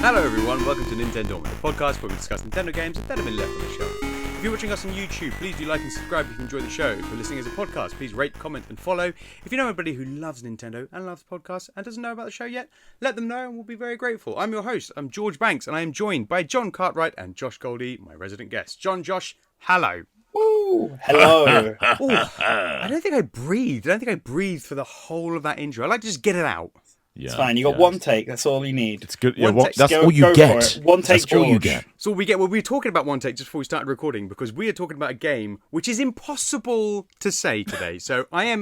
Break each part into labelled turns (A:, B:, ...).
A: Hello everyone, welcome to NintenDormant, the podcast where we discuss Nintendo games that have been left on the shelf. If you're watching us on YouTube, please do like and subscribe if you enjoy the show. If you're listening as a podcast, please rate, comment and follow. If you know anybody who loves Nintendo and loves podcasts and doesn't know about the show yet, let them know and we'll be very grateful. I'm your host, I'm George Banks, and I am joined by John Cartwright and Josh Goldie, my resident guest. John, Josh, hello.
B: Woo! Hello.
A: I don't think I breathed for the whole of that intro. I like to just get it out.
B: Yeah, it's fine. You got one take. That's all you need.
C: It's good. Yeah, that's all you get.
B: One take,
C: that's all you get.
A: So we get. Well, we were talking about one take just before we started recording because we are talking about a game which is impossible to say today. So I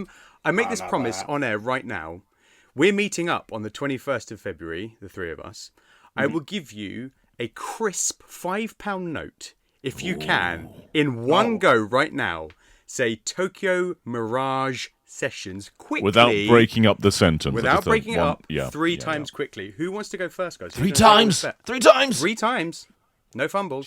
A: make this promise on air right now. We're meeting up on the 21st of February, the three of us. I will give you a crisp £5 note if you can in one go right now. Say Tokyo Mirage Sessions quickly.
C: Without breaking up the sentence.
A: Without breaking it up three times quickly. Who wants to go first, guys?
C: Three times? Three times?
A: Three times. No fumbles.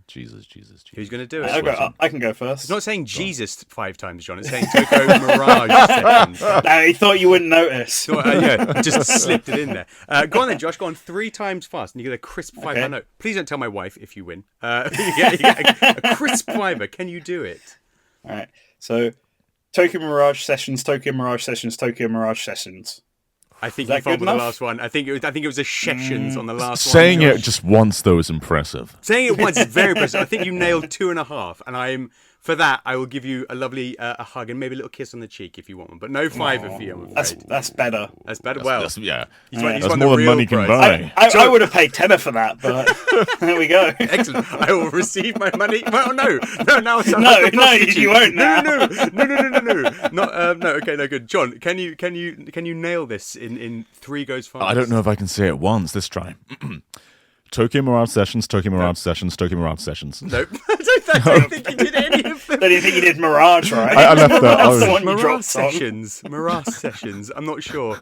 C: Jesus.
A: Who's going to do it?
B: I can go first.
A: It's not saying Jesus 5 times, John. It's saying Tokyo Mirage Sessions.
B: No, he thought you wouldn't notice.
A: Yeah, just slipped it in there. Go on then, Josh. Go on 3 times fast and you get a crisp £5 note. Please don't tell my wife if you win. You get a crisp $5. Can you do it?
B: All right. So, Tokyo Mirage Sessions, Tokyo Mirage Sessions, Tokyo Mirage Sessions.
A: I think you fumbled the last one. I think it was a Sessions on the last one.
C: Saying it just once, though, is impressive.
A: Saying it once is very impressive. I think you nailed 2.5, and for that, I will give you a lovely a hug and maybe a little kiss on the cheek if you want one. But no $5 for you, I'm afraid.
B: That's better.
A: That's better.
C: That's
A: he's
C: more than money can buy.
B: I would have paid £10 for that, but there we go.
A: Excellent. I will receive my money. Well, no. Now it's
B: no, you won't now.
A: No. Okay, no, good. John, can you nail this in 3 goes fast?
C: I don't know if I can say it once this time. Tokyo Mirage Sessions, Tokyo Mirage Sessions, Tokyo Mirage Sessions.
A: Nope. I don't think you did any of them.
B: Don't you think you did Mirage, right?
C: I left that.
B: That's the one you dropped
A: Sessions. Mirage Sessions. I'm not sure.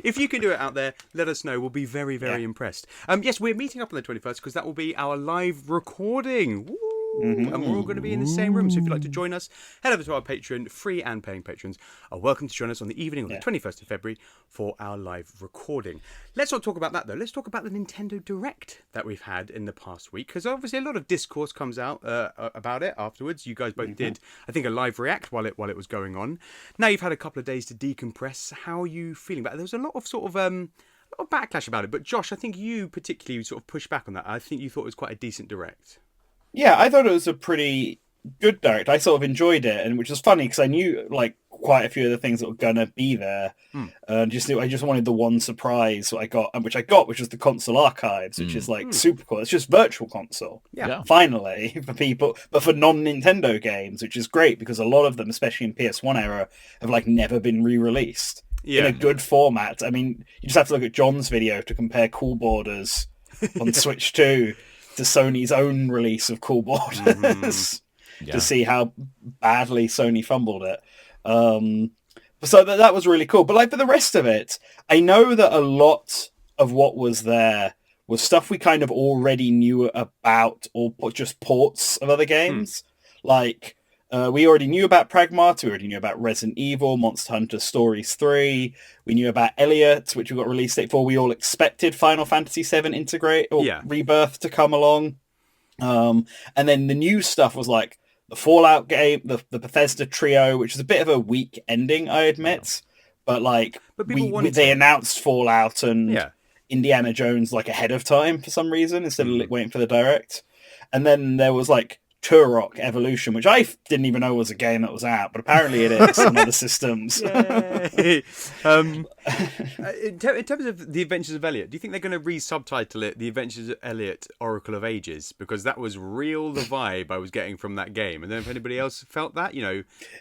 A: If you can do it out there, let us know. We'll be very, very impressed. Yes, we're meeting up on the 21st because that will be our live recording. Woo! And we're all going to be in the same room. So if you'd like to join us, head over to our Patreon. Free and paying patrons are welcome to join us on the evening of the 21st of February for our live recording. Let's not talk about that, though. Let's talk about the Nintendo Direct that we've had in the past week, because obviously a lot of discourse comes out about it afterwards. You guys both did, I think, a live react while it was going on. Now you've had a couple of days to decompress. How are you feeling about it? There was a lot of backlash about it, but Josh, I think you particularly sort of pushed back on that. I think you thought it was quite a decent Direct.
B: Yeah, I thought it was a pretty good Direct. I sort of enjoyed it, and which was funny because I knew quite a few of the things that were gonna be there. I just wanted the one surprise I got, which was the console archives, which is super cool. It's just virtual console.
A: Yeah.
B: Finally for people, but for non-Nintendo games, which is great because a lot of them, especially in PS1 era, have never been re-released in a good format. I mean, you just have to look at John's video to compare Cool Borders on Switch 2. To Sony's own release of Cool Borders to see how badly Sony fumbled it. So that was really cool. But for the rest of it, I know that a lot of what was there was stuff we kind of already knew about or just ports of other games. We already knew about Pragmata, we already knew about Resident Evil, Monster Hunter Stories 3, we knew about Elliot, which we got release date for. We all expected Final Fantasy VII Rebirth to come along. And then the new stuff was the Fallout game, the Bethesda trio, which is a bit of a weak ending, I admit. But they announced Fallout and Indiana Jones ahead of time for some reason, instead of waiting for the Direct. And then there was Turok Evolution, which I didn't even know was a game that was out, but apparently it is on other systems.
A: In terms of The Adventures of Elliot, do you think they're going to re-subtitle it The Adventures of Elliot, Oracle of Ages? Because that was real the vibe I was getting from that game. And then if anybody else felt that,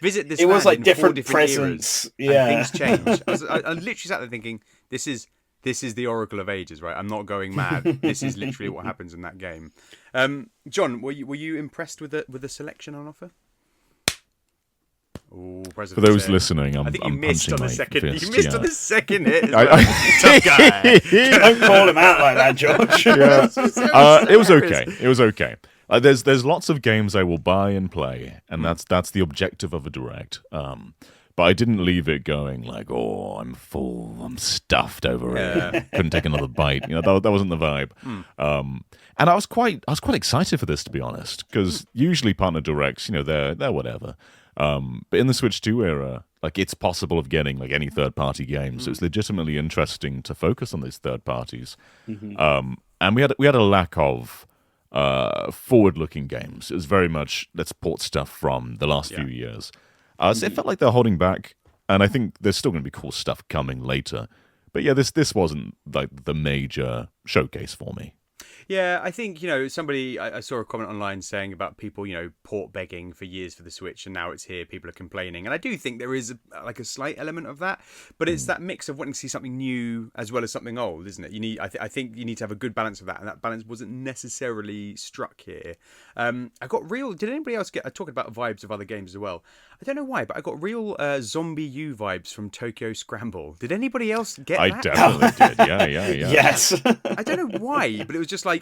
A: visit this.
B: It was
A: in
B: different presents.
A: And things change. I literally sat there thinking, this is the Oracle of Ages, right? I'm not going mad. This is literally what happens in that game. John, were you impressed with the selection on offer? Ooh,
C: for those listening, I think
A: you missed on the second.
C: Fist,
A: you missed on the second hit.
B: Tough guy. Don't call him out like that, George.
C: It was okay. It was okay. There's lots of games I will buy and play, and that's the objective of a Direct. But but I didn't leave it going like, oh, I'm full, I'm stuffed over it. Couldn't take another bite. That wasn't the vibe. And I was quite excited for this, to be honest, because usually partner directs, they're whatever. But in the Switch 2 era, like, it's possible of getting like any third-party game, so it's legitimately interesting to focus on these third parties. And we had a lack of forward-looking games. It was very much, let's port stuff from the last few years. So it felt like they're holding back, and I think there's still going to be cool stuff coming later. But yeah, this wasn't like the major showcase for me.
A: Yeah, I think, somebody, I saw a comment online saying about people, port begging for years for the Switch, and now it's here, people are complaining. And I do think there is a slight element of that, but it's that mix of wanting to see something new as well as something old, isn't it? I think you need to have a good balance of that, and that balance wasn't necessarily struck here. Did anybody else get, talking about vibes of other games as well? I don't know why, but I got real Zombie U vibes from Tokyo Scramble. Did anybody else get that?
C: I definitely did, yeah.
B: Yes.
A: I don't know why, but it was just like,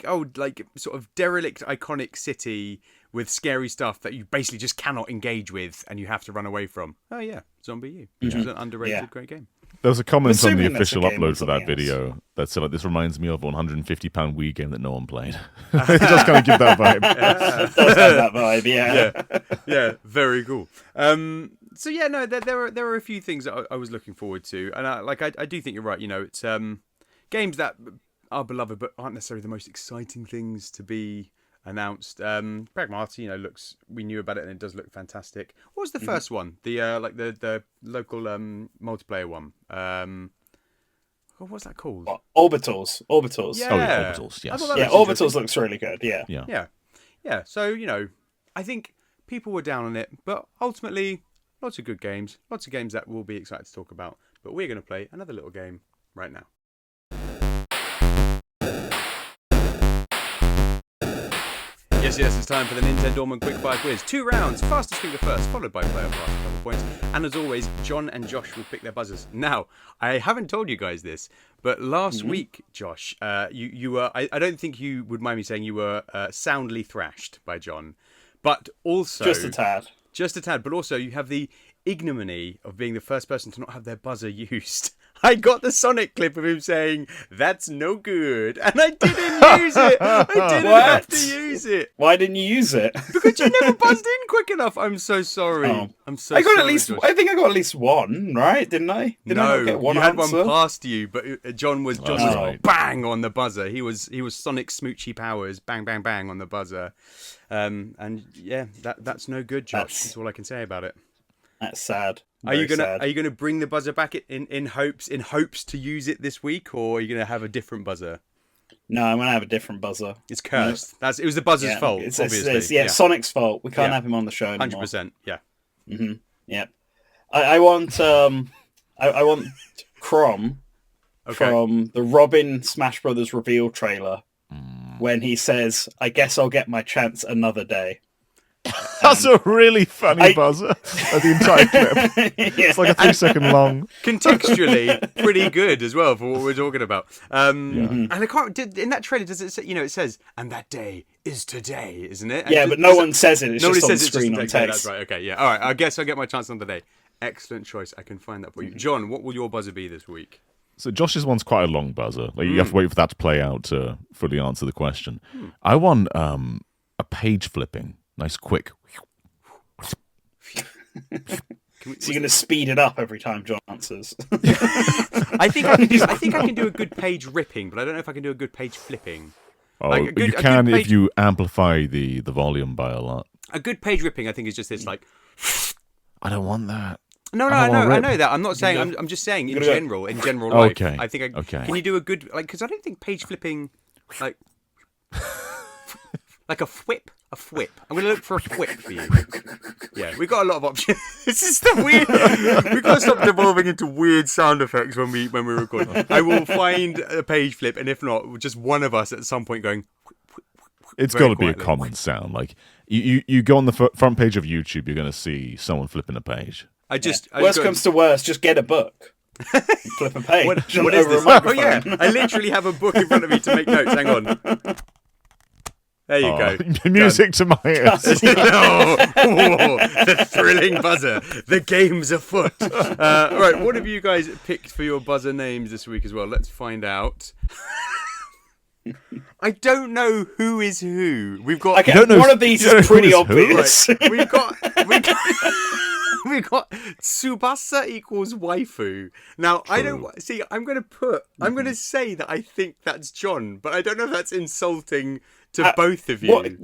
A: sort of derelict, iconic city with scary stuff that you basically just cannot engage with and you have to run away from. Oh yeah, Zombie U, which was an underrated great game.
C: There was a comment on the official upload for that video that said, like, this reminds me of a £150 Wii game that no one played. It does kind of give that vibe.
B: It does have that vibe,
A: yeah, very cool. So yeah, no, there are a few things that I was looking forward to, and I do think you're right. It's games that are beloved but aren't necessarily the most exciting things to be announced. Pragmata, we knew about it and it does look fantastic. What was the first one? The local multiplayer one. What was that called?
B: What? Orbitals.
A: Yeah.
C: Oh, yeah, Orbitals, yes.
B: Orbitals looks really good,
A: Yeah. So, I think people were down on it, but ultimately, lots of good games. Lots of games that we'll be excited to talk about. But we're going to play another little game right now. Yes, it's time for the NintenDormant Quickfire Quiz. 2 rounds, fastest finger first, followed by player for a couple points. And as always, John and Josh will pick their buzzers. Now, I haven't told you guys this, but last week, Josh, you were, I don't think you would mind me saying you were soundly thrashed by John. But also...
B: Just a tad. But also, you have the ignominy of being the first person to not have their buzzer used. I got the Sonic clip of him saying, "That's no good," and I didn't use it. I didn't have to use it.
C: Why didn't you use it?
A: Because you never buzzed in quick enough. I'm so sorry.
B: Oh.
A: I'm so sorry.
B: I think I got at least one, right? Didn't I? Didn't I not get one
A: you had
B: answer?
A: one past you, but John was
C: right.
A: Bang on the buzzer. He was Sonic Smoochy Powers, bang, bang, bang on the buzzer. And yeah, that's no good, Josh. That's all I can say about it.
B: That's sad.
A: Are you gonna bring the buzzer back in hopes to use it this week, or are you gonna have a different buzzer?
B: No, I'm gonna have a different buzzer.
A: It's cursed. No. It was the buzzer's fault. Obviously,
B: it's Sonic's fault. We can't have him on the show anymore.
A: 100%. Yeah.
B: Mm-hmm. Yeah. I want I want Crom from the Robin Smash Brothers reveal trailer when he says, "I guess I'll get my chance another day."
C: That's a really funny buzzer. The entire clip. It's like a 3-second long.
A: Contextually, pretty good as well for what we're talking about. And I can't. In that trailer, does it say? It says, "And that day is today," isn't it?
B: And but no one says it. It's just on the screen on text.
A: That's right. Okay. Yeah. All right. I guess I'll get my chance another day. Excellent choice. I can find that for you, John. What will your buzzer be this week?
C: So Josh's one's quite a long buzzer. Like you have to wait for that to play out to fully answer the question. I want a page flipping. Nice, quick.
B: So you're going to speed it up every time John answers.
A: I think I can do a good page ripping, but I don't know if I can do a good page flipping.
C: Oh, you can if you amplify the volume by a lot.
A: A good page ripping, I think, is just this like.
C: I don't want that.
A: No, I know that. I'm not saying. I'm just saying in general life.
C: Okay.
A: I think.
C: Okay.
A: Can you do a good because I don't think page flipping like like a whip. A whip. I'm going to look for a whip for you. Yeah, we've got a lot of options. This is the weird. We've got to stop devolving into weird sound effects when we record. I will find a page flip, and if not, just one of us at some point going.
C: It's got to be a common sound. Like you go on the front page of YouTube, you're going to see someone flipping a page.
B: Worst comes to worst, just get a book. Flip a page.
A: What is this? Oh yeah, I literally have a book in front of me to make notes. Hang on. There you go.
C: Music to my ears.
A: The thrilling buzzer. The game's afoot. Right, what have you guys picked for your buzzer names this week as well? Let's find out. I don't know who is who. We've got.
B: Okay, one of these is pretty obvious.
A: Right. We've got Tsubasa equals waifu. Now I don't see. I'm going to say that I think that's John, but I don't know if that's insulting to both of you.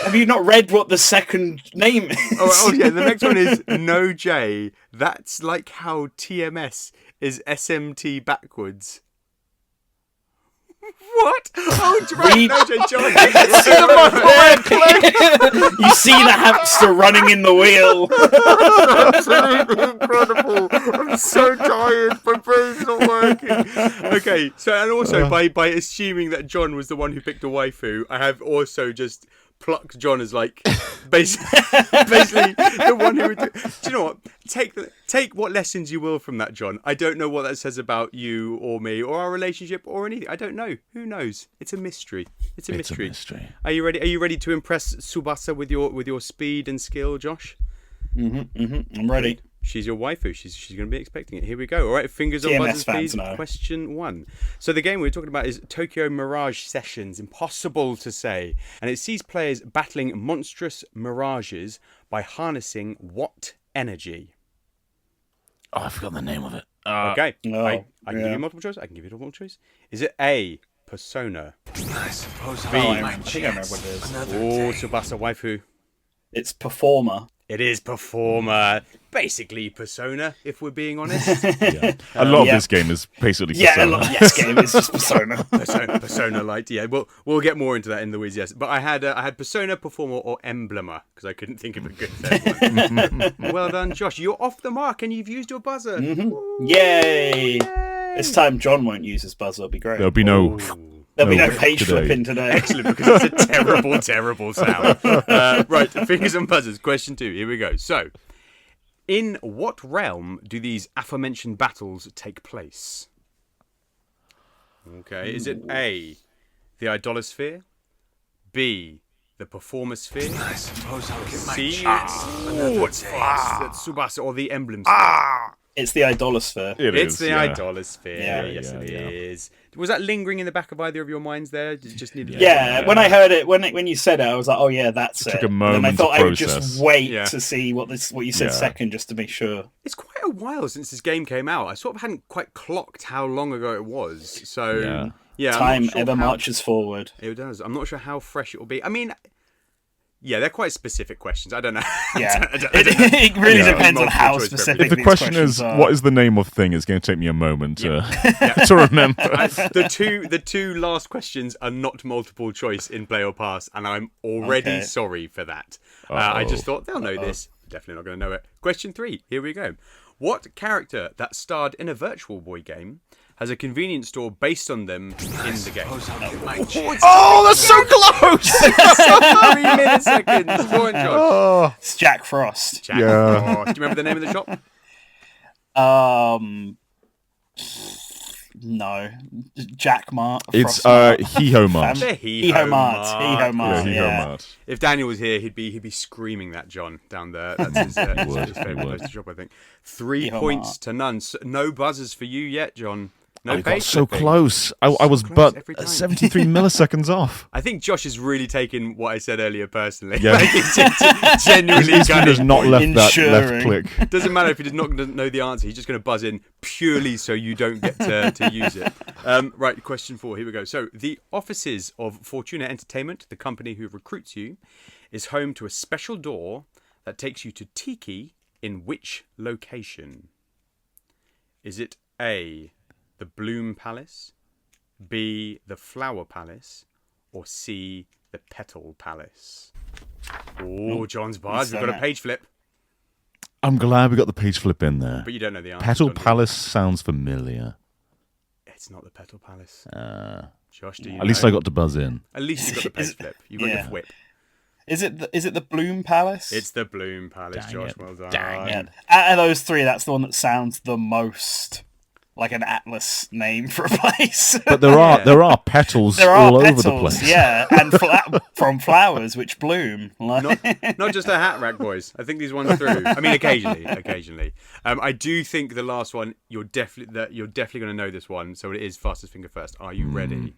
B: Have you not read what the second name is?
A: Oh yeah, the next one is No J. That's like how TMS is SMT backwards. What? Oh, right, No J, John.
B: You see the hamster running in the wheel.
A: Absolutely incredible. I'm so tired. My brain's not working. Okay, so and also by assuming that John was the one who picked a waifu, I have also just plucked John as like basically the one who would do you know what? Take what lessons you will from that, John. I don't know what that says about you or me or our relationship or anything. I don't know. Who knows? It's a mystery. It's a mystery. Are you ready? Are you ready to impress Tsubasa with your speed and skill, Josh?
B: I'm ready.
A: She's your waifu. She's going to be expecting it. Here we go. All right, fingers on buzzers, please. Question 1. So the game we're talking about is Tokyo Mirage Sessions. Impossible to say. And it sees players battling monstrous mirages by harnessing what energy?
C: Oh, I forgot the name of it.
A: Okay. I can give you multiple choice. I can give you multiple choice. Is it A, Persona?
D: I suppose
B: I think I remember what it is.
A: Oh, Tsubasa waifu.
B: It's Performer.
A: It is Performer. Basically Persona, if we're being honest.
C: Yeah. A lot of this game is basically Persona.
B: A lot of this game is just Persona.
A: Persona light, yeah. We'll get more into that in the weeds, yes. But I had Persona, Performer, or Emblemer, because I couldn't think of a good third one. Well done, Josh. You're off the mark and you've used your buzzer.
B: Mm-hmm. Yay! This time John won't use his buzzer. It'll be great.
C: There'll be no
B: page flipping today.
A: Excellent, because it's a terrible, terrible sound. Right, fingers and buzzers. Question 2. Here we go. So, in what realm do these aforementioned battles take place? Okay, is it A, the Idolosphere, B, the Performosphere,
D: I suppose I'll get my
A: C,
D: chance.
A: that's Tsubasa, or the Emblem Sphere?
B: It's the Idolosphere.
A: It's the Idolosphere.
B: Yeah,
A: yes, it is. Was that lingering in the back of either of your minds there? Did you just need
B: when I heard it, when you said it, I was like, oh yeah, that's it.
C: Took a moment
B: and I thought
C: to
B: I would just wait to see what you said second, just to be sure.
A: It's quite a while since this game came out. I sort of hadn't quite clocked how long ago it was. So
B: time ever marches forward.
A: It does. I'm not sure how fresh it will be. I mean, yeah, they're quite specific questions. I don't know.
B: Yeah, it really depends on how specific.
C: If the question is what is the name of thing, it's going to take me a moment to remember.
A: The two last questions are not multiple choice in Play or Pass, and I'm already sorry for that. I just thought they'll know this. Definitely not going to know it. Question 3. Here we go. What character that starred in a Virtual Boy game has a convenience store based on them in the game?
C: Oh, that's so close!
A: 3 milliseconds. Go on, Josh.
B: It's Jack Frost.
A: Jack Frost. Do you remember the name of the shop?
B: No. Jack Mart.
C: It's Hee-Ho Mart.
B: Hee-Ho Mart.
C: Mart.
A: If Daniel was here, he'd be screaming that John down there. That's his favourite shop, I think. 3 points to none. So, no buzzers for you yet, John. No,
C: I got so close. I was but 73 milliseconds off.
A: I think Josh has really taken what I said earlier personally.
C: Yeah.
A: Like, it's genuinely kind
C: of not left that
B: ensuring.
C: left click.
A: Doesn't matter if he does not know the answer. He's just going to buzz in purely so you don't get to use it. Right, question 4. Here we go. So, the offices of Fortuna Entertainment, the company who recruits you, is home to a special door that takes you to Tiki in which location? Is it A, the Bloom Palace, B, the Flower Palace, or C, the Petal Palace? Oh, John's buzz. We've got a page flip.
C: I'm glad we got the page flip in there.
A: But you don't know the answer.
C: Petal Palace sounds familiar.
A: It's not the Petal Palace. Josh, do you
C: At least I got to buzz in.
A: At least you got the page flip. You got your whip.
B: Is it the Bloom Palace?
A: It's the Bloom Palace, Josh. Well done.
B: Dang it. Out of those 3, that's the one that sounds the most like an atlas name for a place.
C: But there are petals all over the place.
B: Yeah, and from flowers which bloom.
A: Not just a hat rack, boys. I think these ones through. I mean, occasionally. I do think the last one you're definitely going to know this one. So it is fastest finger first. Are you ready?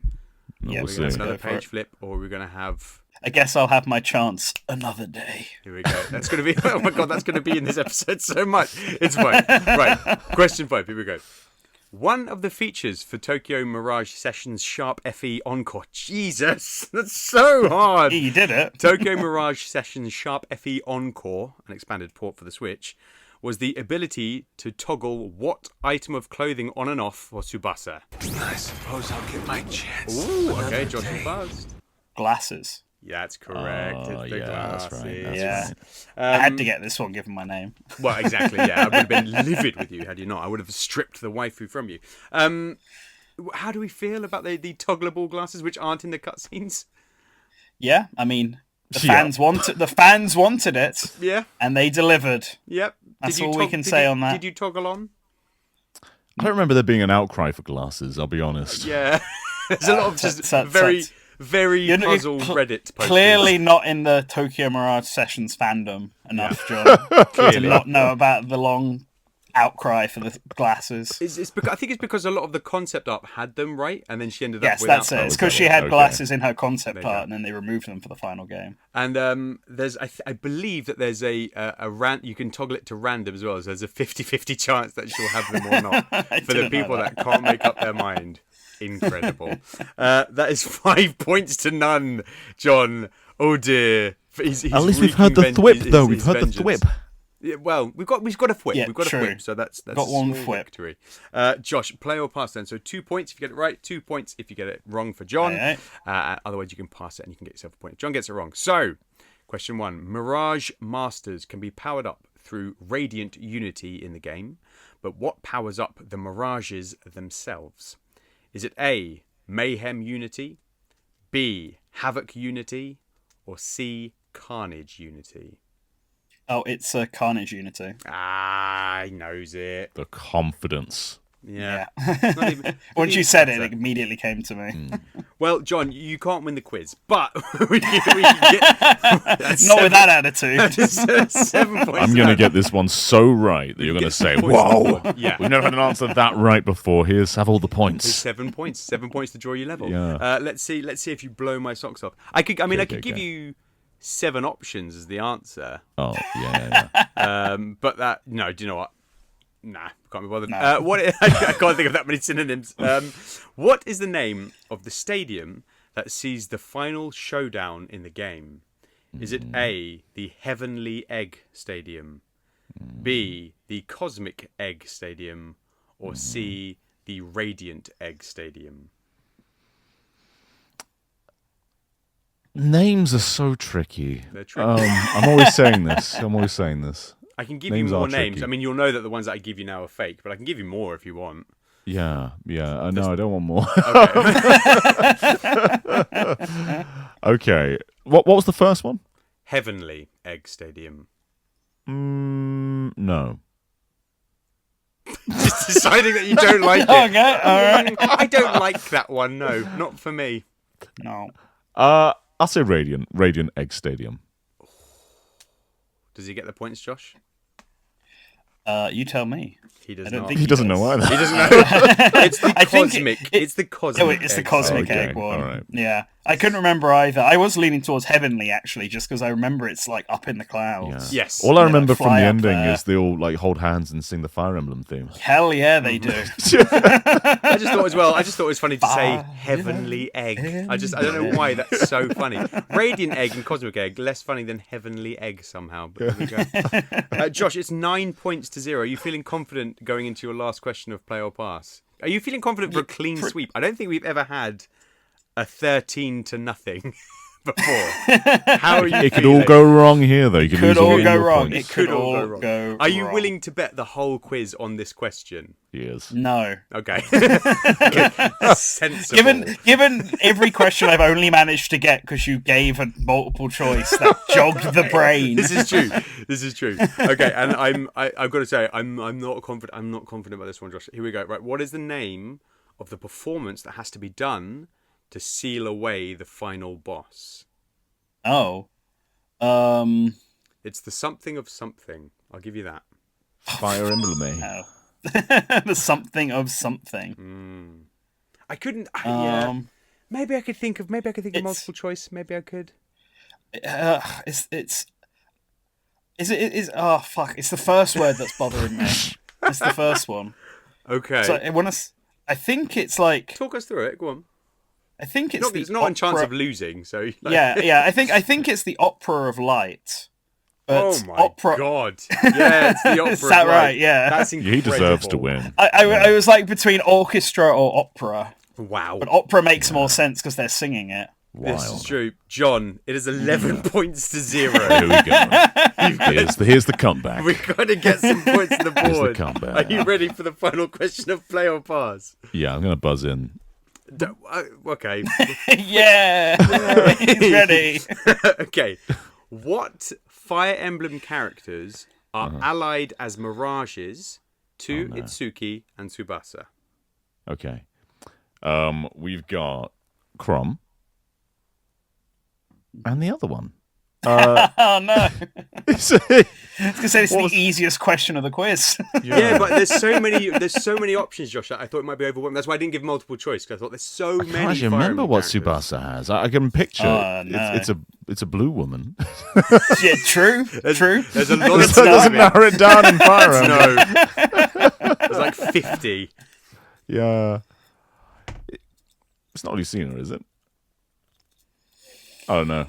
B: Yeah,
C: We'll
A: We're going to
C: see.
A: have another page flip, or we're going to have.
B: I guess I'll have my chance another day.
A: Here we go. That's going to be. Oh my god, that's going to be in this episode so much. It's fine. Right. Question 5. Here we go. One of the features for Tokyo Mirage Sessions Sharp FE Encore. Jesus, that's so hard.
B: You did it.
A: Tokyo Mirage Sessions Sharp FE Encore, an expanded port for the Switch, was the ability to toggle what item of clothing on and off for Tsubasa.
D: I suppose I'll get my chance.
A: Ooh, okay,
D: another
A: Josh
D: day.
B: Glasses.
A: Yeah, that's correct.
C: Oh,
A: It's the
C: yeah, that's
A: glasses.
C: right. That's
B: Yeah.
C: right.
B: I had to get this one given my name.
A: Well, exactly, yeah. I would have been livid with you had you not. I would have stripped the waifu from you. How do we feel about the toggleable glasses which aren't in the cutscenes?
B: Yeah, I mean, the fans wanted it,
A: Yeah,
B: and they delivered.
A: yep.
B: That's all we can say on that.
A: Did you toggle on?
C: I don't remember there being an outcry for glasses, I'll be honest.
A: Yeah. There's a lot of just
B: so-
A: very
B: You're
A: puzzle Reddit posters.
B: Clearly not in the Tokyo Mirage Sessions fandom enough, John, to
A: Clearly.
B: not know about the long outcry for the glasses.
A: It's because, I think it's because a lot of the concept art had them, right? And then she ended up
B: Yes,
A: without
B: that's it.
A: them.
B: It's because she had
C: Okay.
B: glasses in her concept
A: you
B: art,
A: go.
B: and then they removed them for the final game.
A: And there's, I believe that there's a you can toggle it to random as well. So there's a 50-50 chance that she'll have them or not. For the
B: didn't know
A: people that
B: that.
A: can't make up their mind. Incredible. That is 5 points to none, John. Oh dear. He's
C: At least we've heard the
A: wreaking
C: thwip,
A: his
C: though. We've heard the
A: vengeance.
C: thwip.
A: Yeah, well, we've got a thwip.
B: Yeah,
A: we've got
B: true.
A: a thwip, so that's
B: Got
A: a
B: one
A: small
B: thwip.
A: victory. Josh, play or pass then. So 2 points if you get it right, 2 points if you get it wrong for John.
B: Aye,
A: Otherwise, you can pass it and you can get yourself a point. John gets it wrong. So, question 1: Mirage Masters can be powered up through Radiant Unity in the game, but what powers up the Mirages themselves? Is it A, Mayhem Unity, B, Havoc Unity, or C, Carnage Unity?
B: Oh, it's a Carnage Unity.
A: Ah, he knows it.
C: The confidence.
A: Yeah.
B: Yeah.
A: Not even-
B: Once you said it, it immediately came to me.
A: Well, John, you can't win the quiz, but we can get. That's
B: Not with that attitude.
A: that. 7 points.
C: I'm going to get this one so right that you're going to say,
A: points.
C: whoa,
A: Yeah.
C: we've never had an answer that right before. Here's have all the points.
A: 7 points. 7 points to draw your level.
C: Yeah.
A: Let's see if you blow my socks off. I could give
C: okay.
A: you 7 options as the answer.
C: Oh, yeah.
A: But that no. Do you know what? Nah, can't be bothered.
B: No.
A: I can't think of that many synonyms. What is the name of the stadium that sees the final showdown in the game? Is it A, the Heavenly Egg Stadium, B, the Cosmic Egg Stadium, or C, the Radiant Egg Stadium?
C: Names are so tricky.
A: They're tricky.
C: I'm always saying this.
A: I can give
C: names
A: you more
C: are
A: names.
C: tricky.
A: I mean, you'll know that the ones that I give you now are fake, but I can give you more if you want.
C: Yeah. No, I don't want more.
A: Okay.
C: Okay. What was the first one?
A: Heavenly Egg Stadium.
C: No.
A: Just deciding that you don't like it.
B: Okay, all right.
A: I don't like that one. No, not for me.
B: No.
C: I'll say Radiant Egg Stadium.
A: Does he get the points, Josh?
B: You tell me.
A: He does
B: I don't
A: not.
B: think
C: He doesn't know either.
A: He doesn't know. It's the
B: I think
A: cosmic.
B: it-
A: It's the cosmic.
B: Oh, it's the
A: egg.
B: Cosmic
C: Okay,
B: Egg one.
C: all right.
B: Yeah. I couldn't remember either. I was leaning towards Heavenly, actually, just because I remember it's like up in the clouds.
C: Yeah.
A: Yes.
C: All I
B: They,
C: remember
B: like,
C: from
B: fly
C: the
B: up
C: ending
B: there.
C: is they all like hold hands and sing the Fire Emblem theme.
B: Hell yeah, they do.
A: I just thought as well. I just thought it was funny to say
B: Fire
A: Heavenly Egg. I don't know why that's so funny. Radiant Egg and Cosmic Egg less funny than Heavenly Egg somehow. But there we go. Josh, it's 9 points to 0. Are you feeling confident going into your last question of play or pass? Are you feeling confident for a clean sweep? I don't think we've ever had a 13 to nothing before. How are you
C: It could all go wrong here, though. You could lose
B: all
C: all
B: go
C: your
B: wrong.
C: points.
B: It could all go wrong.
A: Are you willing to bet the whole quiz on this question?
C: Yes.
B: No.
A: Okay. Sensible.
B: Given every question I've only managed to get because you gave a multiple choice that jogged the brain.
A: This is true. Okay, and I've got to say I'm not confident. I'm not confident about this one, Josh. Here we go. Right, what is the name of the performance that has to be done to seal away the final boss?
B: Oh.
A: It's the something of something. I'll give you that.
C: Fire Emblem.
B: Oh. The something of something.
A: I couldn't. Yeah. Maybe I could think of multiple choice. Maybe I could.
B: It's oh fuck! It's the first word that's bothering me. It's the first one.
A: Okay.
B: So I think it's like.
A: Talk us through it. Go on.
B: I think
A: It's not on chance of losing. So.
B: Yeah. I think it's the Opera of Light.
A: Oh my god! Yeah, it's the Opera.
B: Is that right? Yeah.
A: That's incredible.
C: He deserves to win.
B: I was like between orchestra or opera.
A: Wow.
B: But opera makes more sense because they're singing it.
C: Wild.
A: This is true. John, it is 11 points to 0.
C: Here we go. Here's the comeback.
A: We've got to get some points on the board.
C: Here's the comeback.
A: Are you ready for the final question of play or pass?
C: Yeah, I'm going to buzz in.
A: Okay.
B: Yeah. He's ready.
A: Okay. What Fire Emblem characters are allied as mirages to Itsuki and Tsubasa?
C: Okay. We've got Crom. And the other one.
B: Oh no! I was gonna say it's the
C: was-
B: easiest question of the quiz.
A: Yeah, but there's so many options, Josh. I thought it might be overwhelming. That's why I didn't give multiple choice, because I thought there's so many.
C: I can't actually
A: Fire
C: remember
A: Emblem
C: what
A: characters.
C: Tsubasa has. I can picture it.
B: No.
C: It's a blue woman.
B: Yeah, true.
A: There's a lot of
C: That doesn't narrow it down in Fire Emblem.
A: No. There's like 50.
C: Yeah. It's not Lucina, is it? I don't know.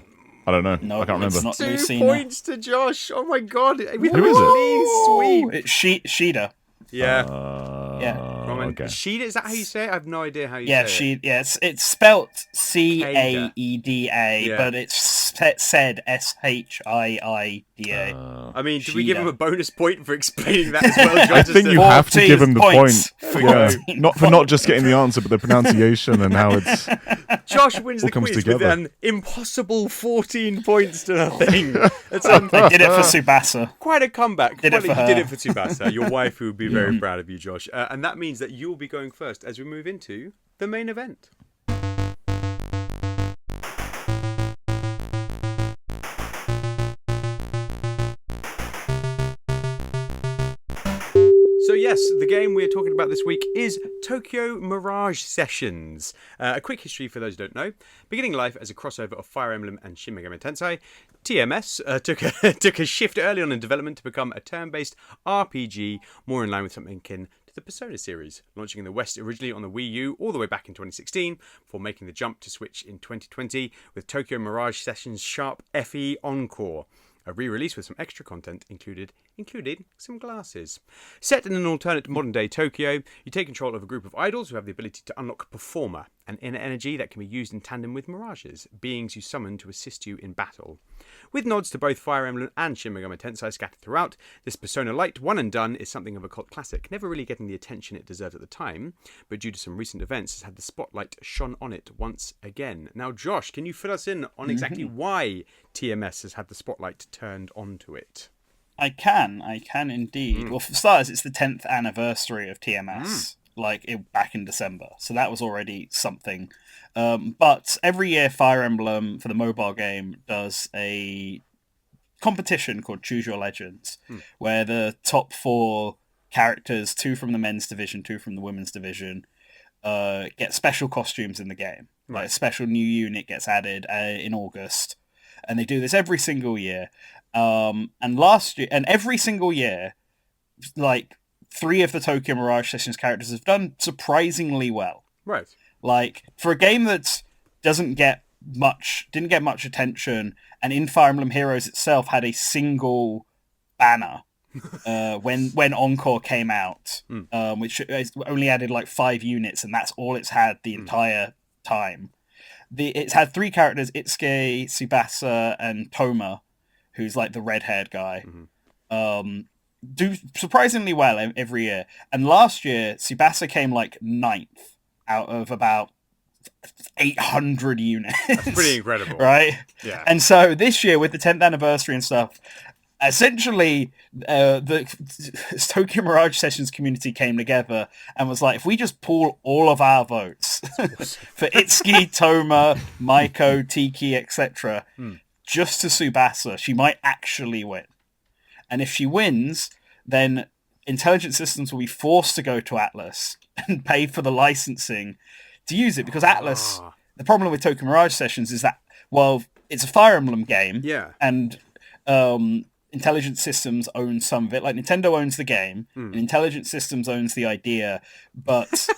B: No,
C: I can't remember.
B: it's not
A: 2
B: Lucina.
A: points to Josh. Oh my god.
C: Who is it?
A: Clean sweep.
B: It's Shida.
A: Yeah.
B: Yeah.
A: Roman.
C: Okay.
A: Shida, is that how you say it? I have no idea how you
B: Yeah,
A: say it.
B: it's spelt Caeda,
A: Yeah.
B: but it's said Shiida.
A: I mean, did we
B: Shida.
A: give him a bonus point for explaining that as well, Josh?
C: I think you have to give him the
B: points.
C: point. Yeah. Not for not just getting the answer, but the pronunciation and how it's.
A: Josh wins the
C: comes
A: quiz
C: together.
A: with an impossible 14 points to nothing. It's
B: I did it for Tsubasa.
A: quite a comeback.
B: Did it for
A: You
B: her.
A: did it for Tsubasa. Your wife would be very proud of you, Josh. And that means that you will be going first as we move into the main event. So yes, the game we're talking about this week is Tokyo Mirage Sessions. A quick history for those who don't know. Beginning life as a crossover of Fire Emblem and Shin Megami Tensei, TMS took a shift early on in development to become a turn-based RPG, more in line with something akin to the Persona series, launching in the West originally on the Wii U all the way back in 2016, before making the jump to Switch in 2020 with Tokyo Mirage Sessions Sharp FE Encore. A re-release with some extra content including some glasses. Set in an alternate modern-day Tokyo, you take control of a group of idols who have the ability to unlock Performer, an inner energy that can be used in tandem with mirages, beings you summon to assist you in battle. With nods to both Fire Emblem and Shin Megami Tensei scattered throughout, this Persona Light One and Done is something of a cult classic, never really getting the attention it deserved at the time, but due to some recent events has had the spotlight shone on it once again. Now, Josh, can you fill us in on exactly why TMS has had the spotlight turned onto it?
B: I can indeed. Well, for starters, it's the 10th anniversary of TMS, back in December. So that was already something. But every year, Fire Emblem, for the mobile game, does a competition called Choose Your Legends, where the top 4 characters, 2 from the men's division, 2 from the women's division, get special costumes in the game.
A: Right.
B: Like a special new unit gets added in August. And they do this every single year. And every single year, 3 of the Tokyo Mirage Sessions characters have done surprisingly well.
A: Right.
B: Like, for a game that didn't get much attention, and in Fire Emblem Heroes itself had a single banner when Encore came out, which only added 5 units, and that's all it's had the entire time. it's had 3 characters: Itsuki, Tsubasa, and Toma, who's like the red-haired guy. Do surprisingly well every year. And last year, Tsubasa came like 9th out of about 800 units.
A: That's pretty incredible.
B: Right?
A: Yeah.
B: And so this year, with the 10th anniversary and stuff, essentially the Tokyo Mirage Sessions community came together and was like, if we just pool all of our votes for Itsuki, Toma, Maiko, Tiki, etc., just to Tsubasa, she might actually win. And if she wins, then Intelligent Systems will be forced to go to Atlas and pay for the licensing to use it, because Atlas, the problem with Tokyo Mirage Sessions is that, well, it's a Fire Emblem game, and Intelligent Systems owns some of it. Like, Nintendo owns the game, and Intelligent Systems owns the idea, but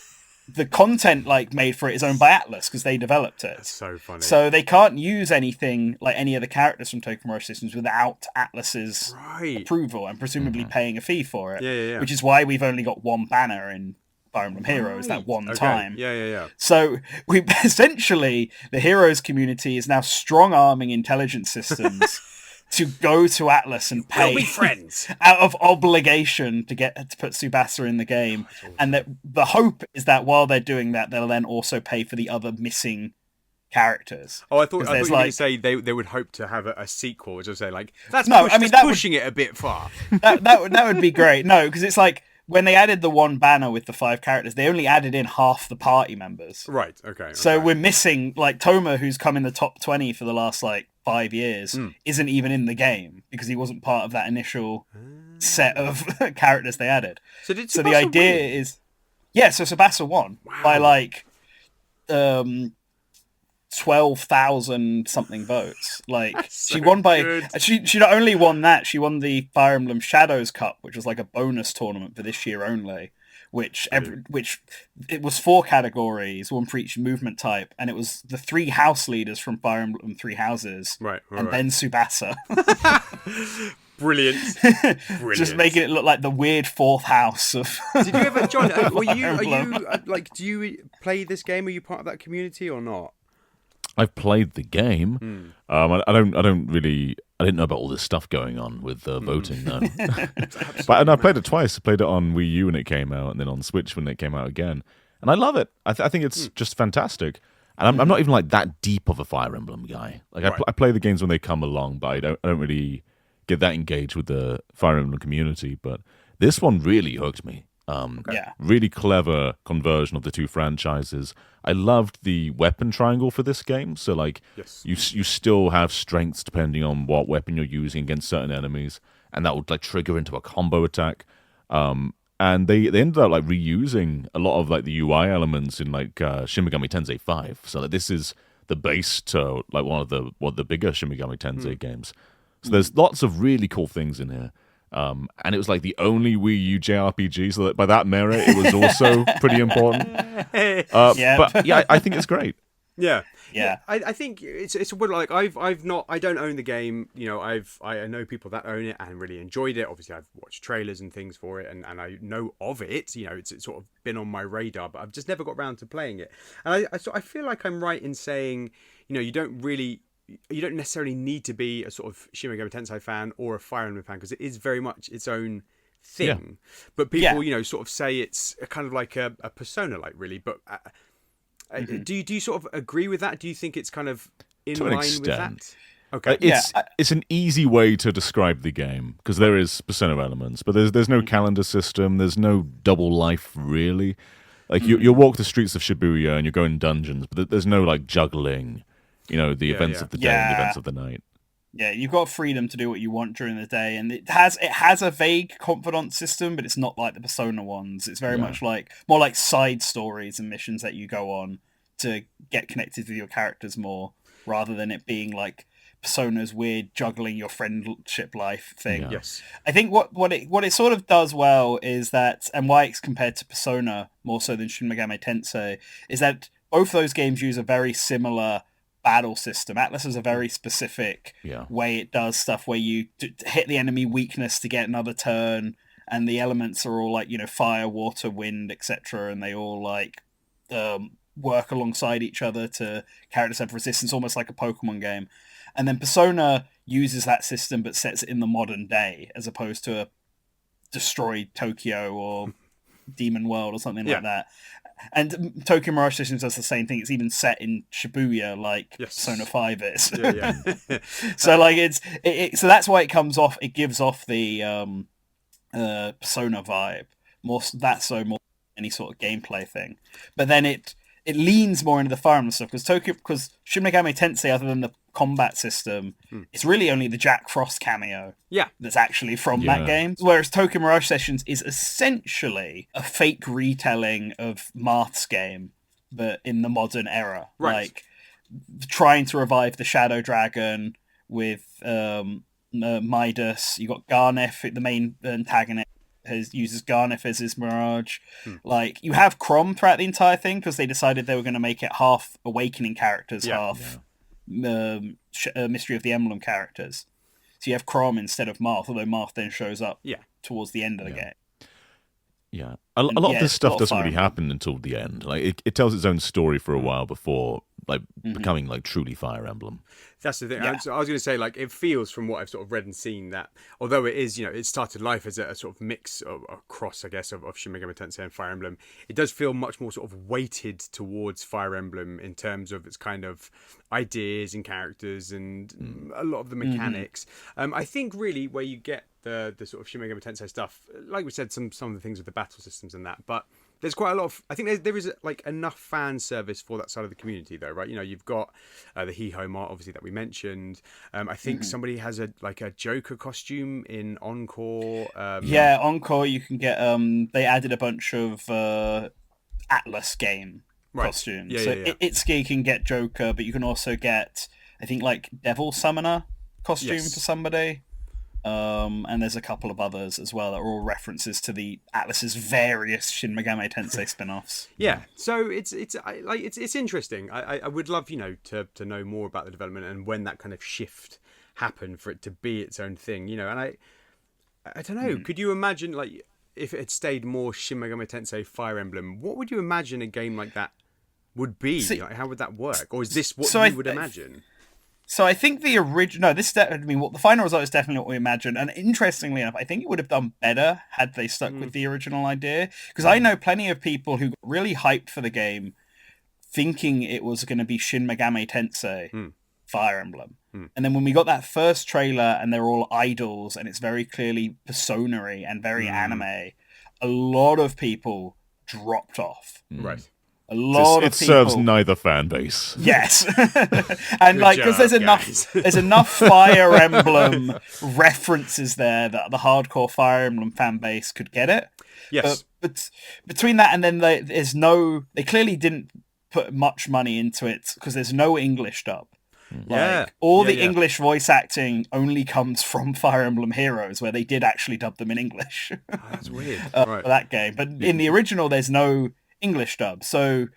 B: the content like made for it is owned by Atlas because they developed it.
A: That's so funny.
B: So they can't use anything like any of the characters from Tokyo Mirage Systems without Atlas's approval and presumably paying a fee for it. Which is why we've only got one banner in Fire Emblem Heroes that one time.
A: Yeah.
B: So we essentially, the Heroes community is now strong-arming Intelligent Systems to go to Atlas and pay
A: we'll be friends
B: out of obligation to put Tsubasa in the game. And that the hope is that while they're doing that, they'll then also pay for the other missing characters.
A: I thought you were going to say they would hope to have a sequel, which I say like that's pushing it a bit far.
B: That would be great. No, because it's like when they added the one banner with the 5 characters, they only added in half the party members.
A: Right. Okay.
B: So we're missing like Toma, who's come in the top 20 for the last like 5 years, isn't even in the game because he wasn't part of that initial set of characters they added. So the idea is, so Tsubasa won by like 12,000 something votes. Like she won by she not only won that, she won the Fire Emblem Shadows Cup, which was like a bonus tournament for this year only. Which it was 4 categories, one for each movement type, and it was the 3 house leaders from Fire Emblem 3 Houses, and then Tsubasa.
A: Brilliant.
B: Just making it look like the weird 4th house of.
A: Did you ever, John? Are you like? Do you play this game? Are you part of that community or not?
C: I've played the game. I didn't know about all this stuff going on with voting, though. And I played it twice. I played it on Wii U when it came out, and then on Switch when it came out again. And I love it. I think it's just fantastic. And I'm not even like that deep of a Fire Emblem guy. Like I play the games when they come along, but I don't really get that engaged with the Fire Emblem community. But this one really hooked me. Really clever conversion of the 2 franchises. I loved the weapon triangle for this game. So like you still have strengths depending on what weapon you're using against certain enemies, and that would like trigger into a combo attack. And they ended up like reusing a lot of like the UI elements in like Shin Megami Tensei 5. So like, this is the base to like one of the bigger Shin Megami Tensei games. So there's lots of really cool things in here. And it was like the only Wii U JRPG, so that by that merit, it was also pretty important. But yeah, I think it's great.
A: Yeah. I think it's a bit like I don't own the game. You know, I know people that own it and really enjoyed it. Obviously, I've watched trailers and things for it, and I know of it. You know, it's sort of been on my radar, but I've just never got around to playing it. And I feel like I'm right in saying, you know, you don't necessarily need to be a sort of Shin Megami Tensei fan or a Fire Emblem fan, because it is very much its own thing. But people, you know, sort of say it's kind of like a Persona, like really. But do you sort of agree with that? Do you think it's kind of in line with that? Okay,
C: it's an easy way to describe the game because there is Persona elements, but there's no calendar system. There's no double life really. Like you walk the streets of Shibuya and you're going dungeons, but there's no like juggling. You know, the events of the day and the events of the night.
B: Yeah, you've got freedom to do what you want during the day, and it has a vague confidant system, but it's not like the Persona ones. It's very much like more like side stories and missions that you go on to get connected with your characters more, rather than it being like Persona's weird juggling your friendship life thing.
C: Yeah.
A: Yes,
B: I think what it sort of does well is that, and why it's compared to Persona more so than Shin Megami Tensei, is that both those games use a very similar battle system. Atlas is a very specific way it does stuff where you hit the enemy weakness to get another turn, and the elements are all like, you know, fire, water, wind, etc., and they all like work alongside each other to characters have resistance, almost like a Pokemon game. And then Persona uses that system but sets it in the modern day as opposed to a destroyed Tokyo or Demon World or something like that. And Tokyo Mirage Sessions does the same thing. It's even set in Shibuya, like Persona 5 is. So like so that's why it comes off. It gives off the Persona vibe more more any sort of gameplay thing. But then it leans more into the Fire Emblem stuff because Shin Megami Tensei, other than the combat system, it's really only the Jack Frost cameo that's actually from that game. Whereas Tokyo Mirage Sessions is essentially a fake retelling of Marth's game, but in the modern era. Like trying to revive the Shadow Dragon with Midas. You got Garneth, the main antagonist, uses Garneth as his Mirage. Like, you have Chrom throughout the entire thing because they decided they were going to make it half Awakening characters, half Mystery of the Emblem characters. So you have Chrom instead of Marth, although Marth then shows up towards the end of the game.
C: Yeah. A lot of this stuff doesn't really happen until the end. Like it tells its own story for a while before like becoming like truly Fire Emblem.
A: That's the thing. I was going to say, like, it feels from what I've sort of read and seen that although it is, it started life as a sort of mix of a cross, I guess, of Shin Megami Tensei and Fire Emblem, it does feel much more sort of weighted towards Fire Emblem in terms of its kind of ideas and characters and a lot of the mechanics. I think really where you get the sort of Shin Megami Tensei stuff, like we said, some of the things with the battle systems and that, but there's quite a lot of, I think there is like enough fan service for that side of the community though, right? You've got the He-Ho Mart, obviously, that we mentioned. I think somebody has a Joker costume in Encore.
B: Encore, you can get, they added a bunch of Atlas game costumes. Itsuki can get Joker, but you can also get, I think, like Devil Summoner costume for somebody. And there's a couple of others as well that are all references to the Atlas's various Shin Megami Tensei spin-offs.
A: So it's interesting. I would love to know more about the development and when that kind of shift happened for it to be its own thing. And I don't know. Could you imagine, like, if it had stayed more Shin Megami Tensei Fire Emblem? What would you imagine a game like that would be? Like, how would that work? Or is this what you would imagine?
B: So I think the original... No, the final result is definitely what we imagined. And interestingly enough, I think it would have done better had they stuck with the original idea. Because I know plenty of people who got really hyped for the game thinking it was going to be Shin Megami Tensei Fire Emblem. And then when we got that first trailer and they're all idols and it's very clearly Persona-y and very anime, a lot of people dropped off.
A: Right.
B: A lot of people...
C: serves neither fan base.
B: Yes. And like, because there's enough Fire Emblem references there that the hardcore Fire Emblem fan base could get it.
A: Yes.
B: But between that and then they clearly didn't put much money into it because there's no English dub. All the English voice acting only comes from Fire Emblem Heroes, where they did actually dub them in English.
A: That's weird.
B: For that game. But in the original, there's no English dub, so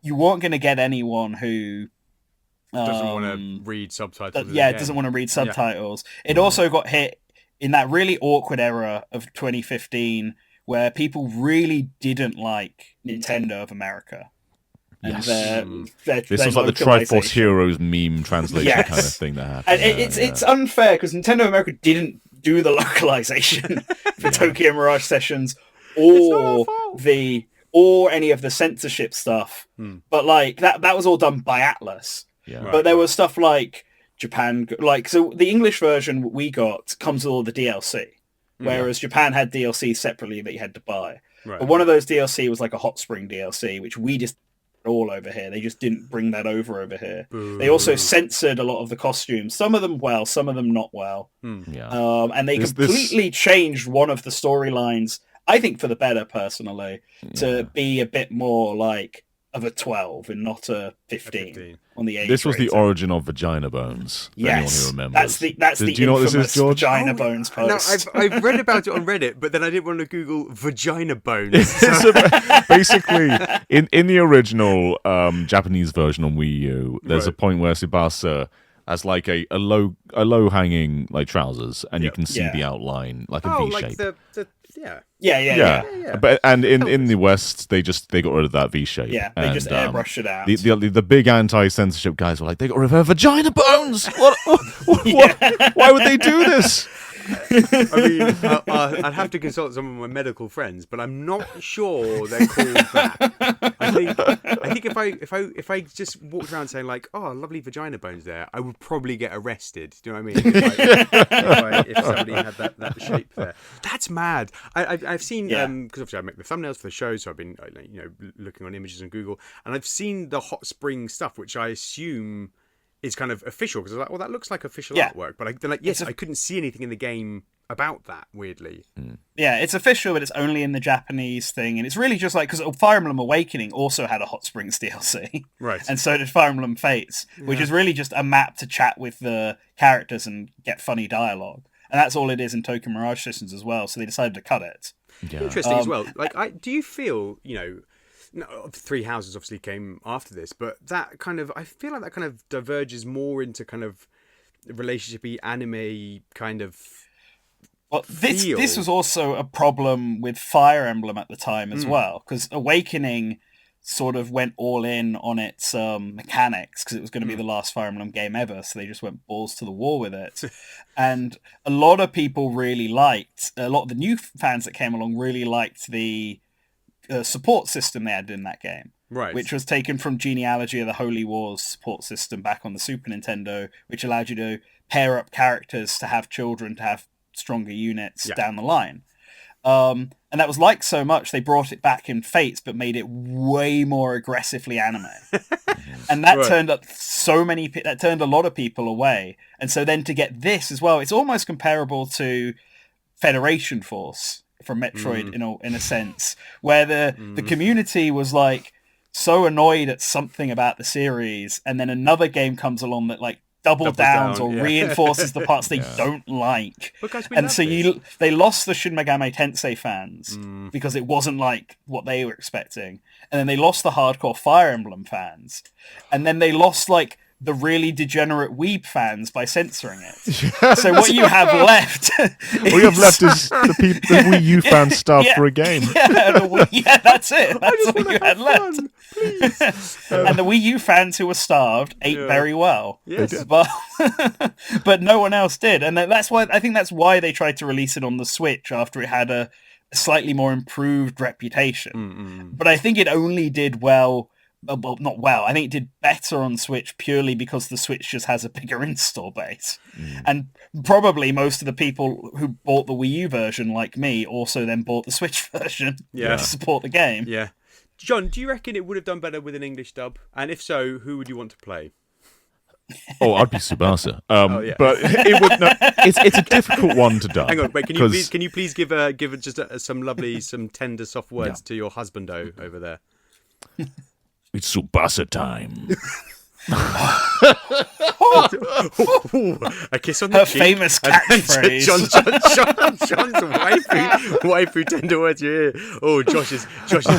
B: you weren't going to get anyone who
A: doesn't want to read subtitles.
B: Doesn't want to read subtitles. It also got hit in that really awkward era of 2015 where people really didn't like Nintendo of America. And
C: this was like the Triforce Heroes meme translation kind of thing that happened.
B: And it's unfair because Nintendo of America didn't do the localization for Tokyo Mirage Sessions or any of the censorship stuff. But like that was all done by Atlas. But there was stuff like Japan, so the English version we got comes with all the DLC, whereas Japan had DLC separately that you had to buy. But one of those DLC was like a Hot Spring DLC, which we just all over here. They just didn't bring that over here. They also censored a lot of the costumes, some of them well, some of them not well. And they completely changed one of the storylines, I think for the better, personally, to be a bit more like of a 12 and not a 15 on the age.
C: This was the origin of Vagina Bones.
B: Yes,
C: anyone who remembers.
B: That's the
C: do you know what this is, George?
B: Vagina Bones post.
A: No, I've read about it on Reddit, but then I didn't want to Google Vagina Bones.
C: So basically, in the original Japanese version on Wii U, there's a point where Tsubasa as like a low hanging like trousers, and you can see the outline like a V shape.
B: Yeah.
C: But in the West, they got rid of that V shape.
B: Yeah, they just airbrushed it out.
C: The big anti-censorship guys were like, they got rid of her vagina bones. What? Why would they do this?
A: I mean, I'd have to consult some of my medical friends, but I'm not sure they're called that. I think if I just walked around saying like, "Oh, lovely vagina bones," there, I would probably get arrested. Do you know what I mean? If somebody had that shape there, that's mad. I've seen because obviously I make the thumbnails for the show, so I've been looking on images on Google, and I've seen the hot spring stuff, which I assume is kind of official, because I was like, well, that looks like official artwork, but I couldn't see anything in the game about that, weirdly.
B: Yeah, it's official, but it's only in the Japanese thing, and it's really just like, because Fire Emblem Awakening also had a Hot Springs DLC,
A: right?
B: And so did Fire Emblem Fates, which is really just a map to chat with the characters and get funny dialogue, and that's all it is in Tokyo Mirage Sessions as well. So they decided to cut it.
A: Yeah. Interesting as well. Like, do you feel No, Three Houses obviously came after this, but that kind of, I feel like that kind of diverges more into kind of relationshipy anime kind of.
B: Well, this was also a problem with Fire Emblem at the time as well, because Awakening sort of went all in on its mechanics, because it was going to be the last Fire Emblem game ever, so they just went balls to the wall with it. And a lot of people really liked, a lot of the new fans that came along really liked the support system they had in that game,
A: right?
B: Which was taken from Genealogy of the Holy Wars support system back on the Super Nintendo, which allowed you to pair up characters to have children to have stronger units down the line. And that was liked so much they brought it back in Fates, but made it way more aggressively anime. And that turned a lot of people away. And so then to get this as well, it's almost comparable to Federation Force from Metroid in a sense, where the community was like so annoyed at something about the series, and then another game comes along that like double downs or reinforces the parts they don't like. And so they lost the Shin Megami Tensei fans because it wasn't like what they were expecting. And then they lost the hardcore Fire Emblem fans. And then they lost like the really degenerate weeb fans by censoring it. So what you have left
C: is the Wii U fans starved for a game.
B: That's it. That's what you had left. And the Wii U fans who were starved ate very well.
A: Yes.
B: But no one else did. And that's why I think that's why they tried to release it on the Switch after it had a slightly more improved reputation. But I think it only did well. Well, not well. I think it did better on Switch purely because the Switch just has a bigger install base. And probably most of the people who bought the Wii U version, like me, also then bought the Switch version to support the game.
A: Yeah. John, do you reckon it would have done better with an English dub? And if so, who would you want to play?
C: Oh, I'd be Tsubasa. But it would not. It's a difficult one to dub.
A: Hang on, wait. Can you please give just some tender, soft words to your husband over there?
C: It's Tsubasa time.
A: A kiss on the
B: Her
A: cheek.
B: Famous catchphrase.
A: John's waifu tender words you hear. Oh, Josh is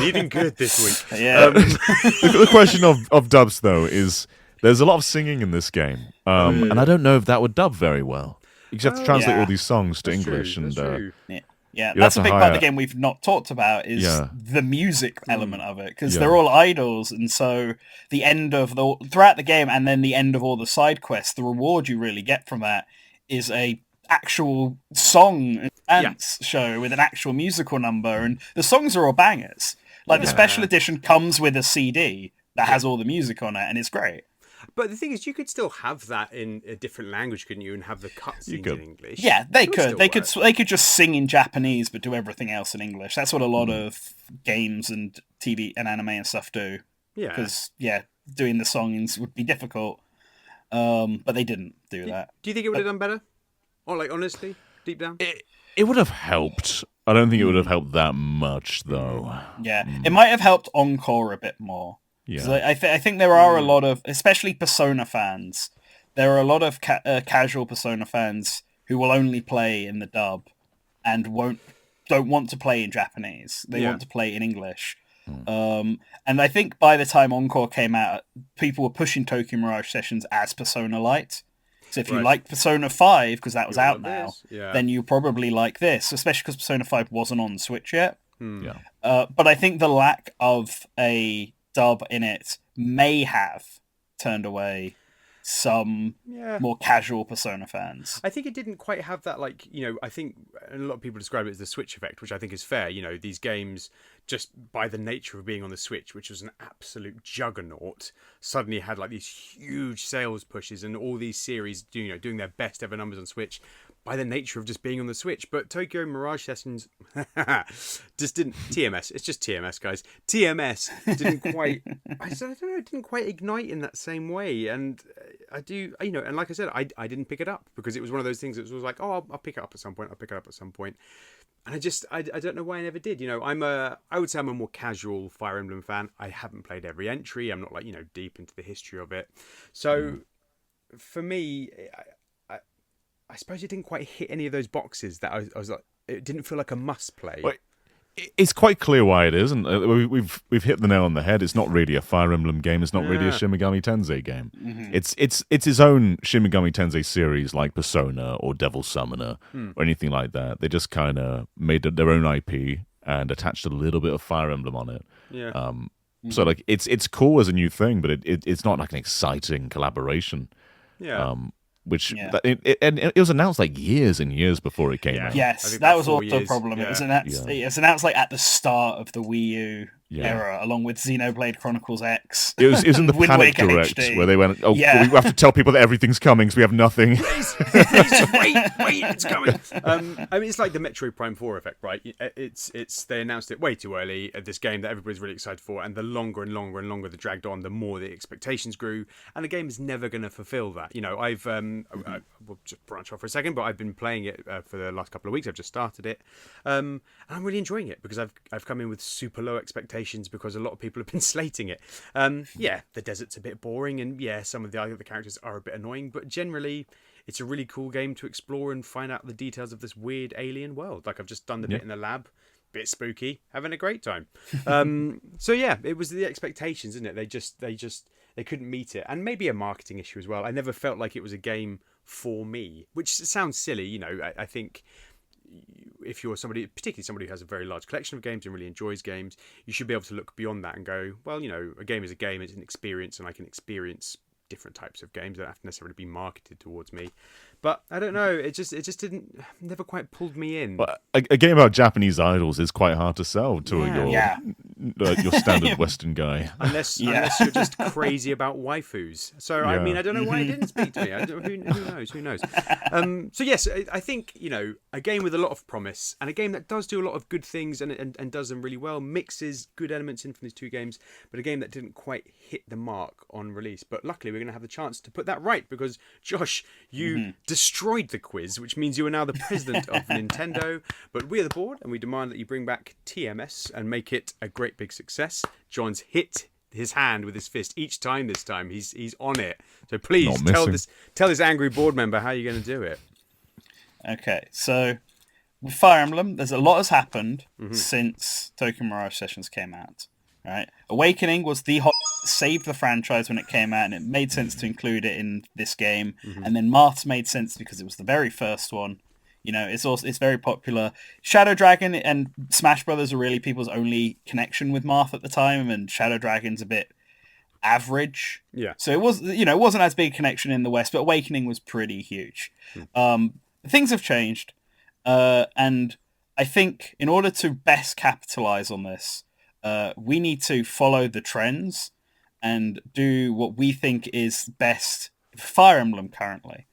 A: eating good this week.
B: Yeah.
C: The question of dubs though is there's a lot of singing in this game, and I don't know if that would dub very well. You have to translate all these songs to English,
A: true,
C: and
B: yeah, that's a big part of the game we've not talked about is the music element of it, because they're all idols, and so the end of throughout the game and then the end of all the side quests, the reward you really get from that is a actual song and dance show with an actual musical number, and the songs are all bangers. Like the special edition comes with a CD that has all the music on it, and it's great.
A: But the thing is, you could still have that in a different language, couldn't you? And have the cutscenes in English.
B: Yeah, they could. They could just sing in Japanese, but do everything else in English. That's what a lot of games and TV and anime and stuff do. Yeah. Because doing the songs would be difficult. But they didn't do that.
A: Do you think it would have done better? Or like honestly, deep down,
C: it would have helped. I don't think it would have helped that much, though.
B: Yeah, it might have helped Encore a bit more. Yeah. I think there are a lot of, especially Persona fans, there are a lot of casual Persona fans who will only play in the dub and don't want to play in Japanese. They want to play in English. And I think by the time Encore came out, people were pushing Tokyo Mirage Sessions as Persona Lite. So if you like Persona 5, because that was out now,
A: Yeah.
B: then you probably like this, especially because Persona 5 wasn't on Switch yet.
C: Yeah.
B: But I think the lack of a dub in it may have turned away some more casual Persona fans.
A: I think it didn't quite have that, like, I think a lot of people describe it as the Switch effect, which I think is fair. These games, just by the nature of being on the Switch, which was an absolute juggernaut, suddenly had like these huge sales pushes and all these series doing their best ever numbers on Switch by the nature of just being on the Switch. But Tokyo Mirage Sessions just didn't. TMS. It's just TMS, guys. TMS didn't quite. I don't know. It didn't quite ignite in that same way. And I do, and like I said, I didn't pick it up because it was one of those things that was like, oh, I'll pick it up at some point. And I don't know why I never did. I would say I'm a more casual Fire Emblem fan. I haven't played every entry. I'm not like, deep into the history of it. So for me, I suppose it didn't quite hit any of those boxes that I was like, it didn't feel like a must play.
C: Well, it's quite clear why it is, and we've hit the nail on the head. It's not really a Fire Emblem game. It's not really a Shin Megami Tensei game. Mm-hmm. It's its own Shin Megami Tensei series, like Persona or Devil Summoner or anything like that. They just kind of made their own IP and attached a little bit of Fire Emblem on it.
A: Yeah.
C: So like it's cool as a new thing, but it's not like an exciting collaboration.
A: Yeah.
C: It was announced like years and years before it came out.
B: Yes, that was also a problem. Yeah. It was announced like at the start of the Wii U era, along with Xenoblade Chronicles X.
C: It was in the Panic Direct HD. Where they went, we have to tell people that everything's coming, so we have nothing.
A: Please, wait, it's coming. It's like the Metroid Prime 4 effect, right? It's they announced it way too early, this game that everybody's really excited for, and the longer and longer and longer they dragged on, the more the expectations grew, and the game is never going to fulfill that. We'll just branch off for a second, but I've been playing it for the last couple of weeks. I've just started it, and I'm really enjoying it because I've come in with super low expectations because a lot of people have been slating it. The desert's a bit boring, and some of the other characters are a bit annoying, but generally it's a really cool game to explore and find out the details of this weird alien world. Like, I've just done the bit in the lab, bit spooky, having a great time. It was the expectations, isn't it? They couldn't meet it, and maybe a marketing issue as well. I never felt like it was a game for me, which sounds silly. I think if you're particularly somebody who has a very large collection of games and really enjoys games, you should be able to look beyond that and go, well, a game is a game, it's an experience, and I can experience different types of games. They don't have to necessarily be marketed towards me. But I don't know, it just never quite pulled me in.
C: But a game about Japanese idols is quite hard to sell to your standard Western guy.
A: Unless you're just crazy about waifus. So, I mean, I don't know why it didn't speak to me. Who knows? So, yes, I think, a game with a lot of promise and a game that does do a lot of good things and does them really well, mixes good elements in from these two games, but a game that didn't quite hit the mark on release. But luckily, we're going to have the chance to put that right because, Josh, you destroyed the quiz, which means you are now the president of Nintendo. But we are the board, and we demand that you bring back TMS and make it a great big success. John's hit his hand with his fist each time. This time he's on it. So please tell this angry board member how you're going to do it.
B: Okay, so with Fire Emblem, there's a lot has happened since Tokyo Mirage Sessions came out. Right, Awakening was saved the franchise when it came out, and it made sense to include it in this game. And then Marth's made sense because it was the very first one. It's very popular. Shadow Dragon and Smash Brothers are really people's only connection with Marth at the time, and Shadow Dragon's a bit average.
A: Yeah.
B: So it was, it wasn't as big a connection in the West, but Awakening was pretty huge. Things have changed, and I think in order to best capitalize on this, we need to follow the trends and do what we think is best for Fire Emblem currently.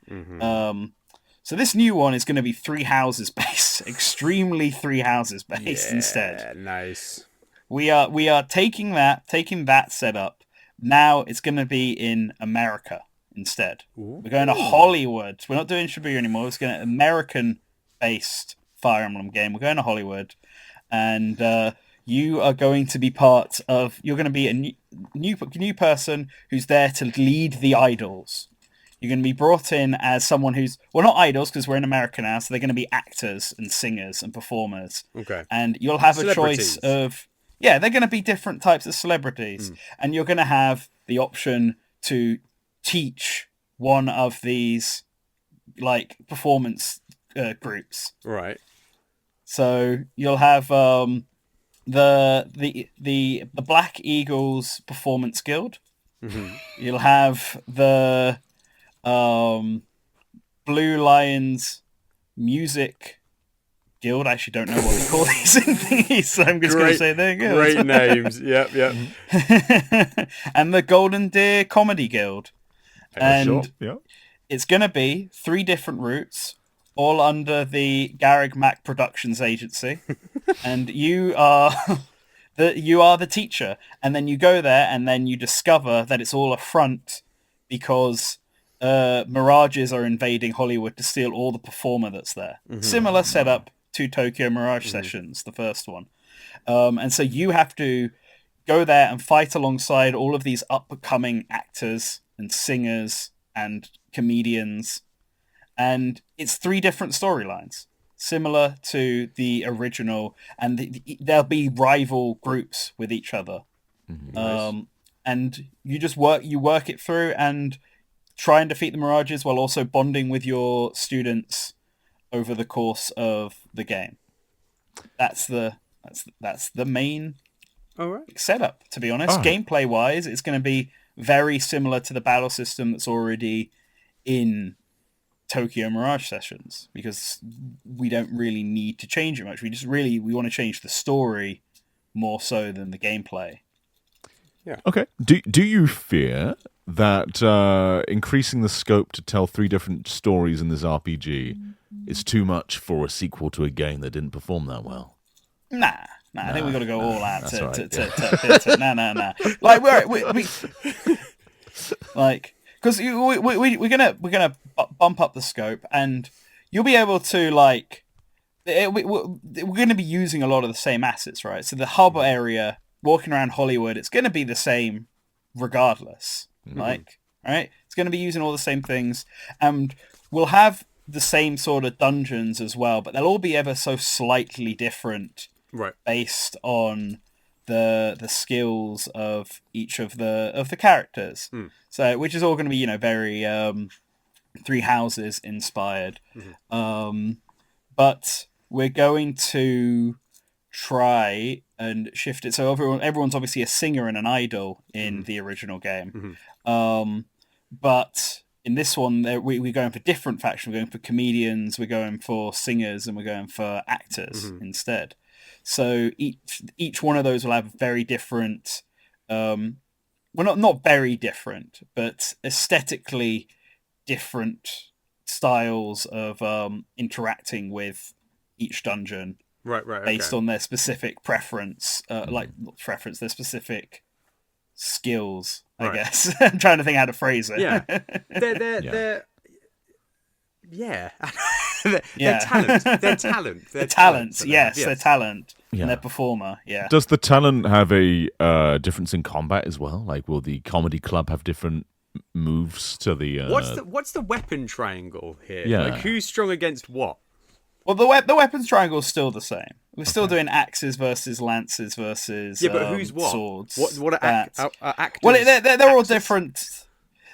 B: So this new one is going to be 3 houses based, extremely 3 houses based instead.
A: Nice.
B: We are taking that setup. Now it's going to be in America instead. Ooh. We're going to Hollywood. We're not doing Shibuya anymore. It's going to American based Fire Emblem game. We're going to Hollywood, and you are going to be you're going to be a new person who's there to lead the idols. You're going to be brought in as someone who's, well, not idols because we're in America now, so they're going to be actors and singers and performers.
A: Okay.
B: And you'll have a choice of, they're going to be different types of celebrities. And you're going to have the option to teach one of these like performance groups.
A: Right.
B: So you'll have the Black Eagles Performance Guild.
A: Mm-hmm.
B: You'll have the Blue Lions Music Guild. I actually don't know what they call these thingies, so I'm just going to say they're guilds.
A: Great names. Yep.
B: And the Golden Deer Comedy Guild. And it's going to be 3 different routes, all under the Garrick Mac Productions Agency. And you are the teacher. And then you go there and then you discover that it's all a front because Mirages are invading Hollywood to steal all the performer that's there. Mm-hmm. Similar setup to Tokyo Mirage Sessions, the first one. And so you have to go there and fight alongside all of these up-and-coming actors and singers and comedians. And it's 3 different storylines, similar to the original. And there'll be rival groups with each other. Mm-hmm. And you just work it through and try and defeat the Mirages while also bonding with your students over the course of the game. That's the main setup, to be honest. Gameplay wise, it's going to be very similar to the battle system that's already in Tokyo Mirage Sessions, because we don't really need to change it much. We want to change the story more so than the gameplay.
C: Yeah. Okay. Do you fear that increasing the scope to tell 3 different stories in this RPG is too much for a sequel to a game that didn't perform that well?
B: Nah. I think we've got to go all out Nah. Like we like, because we're gonna bump up the scope, and you'll be able to like we're going to be using a lot of the same assets, right? So the hub area, walking around Hollywood, it's going to be the same regardless. Mm-hmm. Like, right? It's going to be using all the same things, and we'll have the same sort of dungeons as well, but they'll all be ever so slightly different,
A: right? Based
B: on the skills of each of the characters. So, which is all going to be, very Three Houses inspired. Mm-hmm. But we're going to try and shift it so everyone's obviously a singer and an idol in the original game. Mm-hmm. But in this one, we're going for different factions. We're going for comedians, we're going for singers, and we're going for actors instead. So each one of those will have very different, well, not very different, but aesthetically different styles of interacting with each dungeon.
A: Right.
B: Based on their specific preference, their specific skills, I guess. I'm trying to think how to phrase it.
A: Yeah. They're talent. They're talent.
B: They're talent. Yes, they're talent. Yeah. And they're performer. Yeah.
C: Does the talent have a difference in combat as well? Like, will the comedy club have different moves to the?
A: What's the weapon triangle here?
C: Yeah.
A: Like, who's strong against what?
B: Well, the weapons triangle is still the same. We're still doing axes versus lances versus
A: but who's what?
B: Swords.
A: What are actors?
B: Well, they're all different.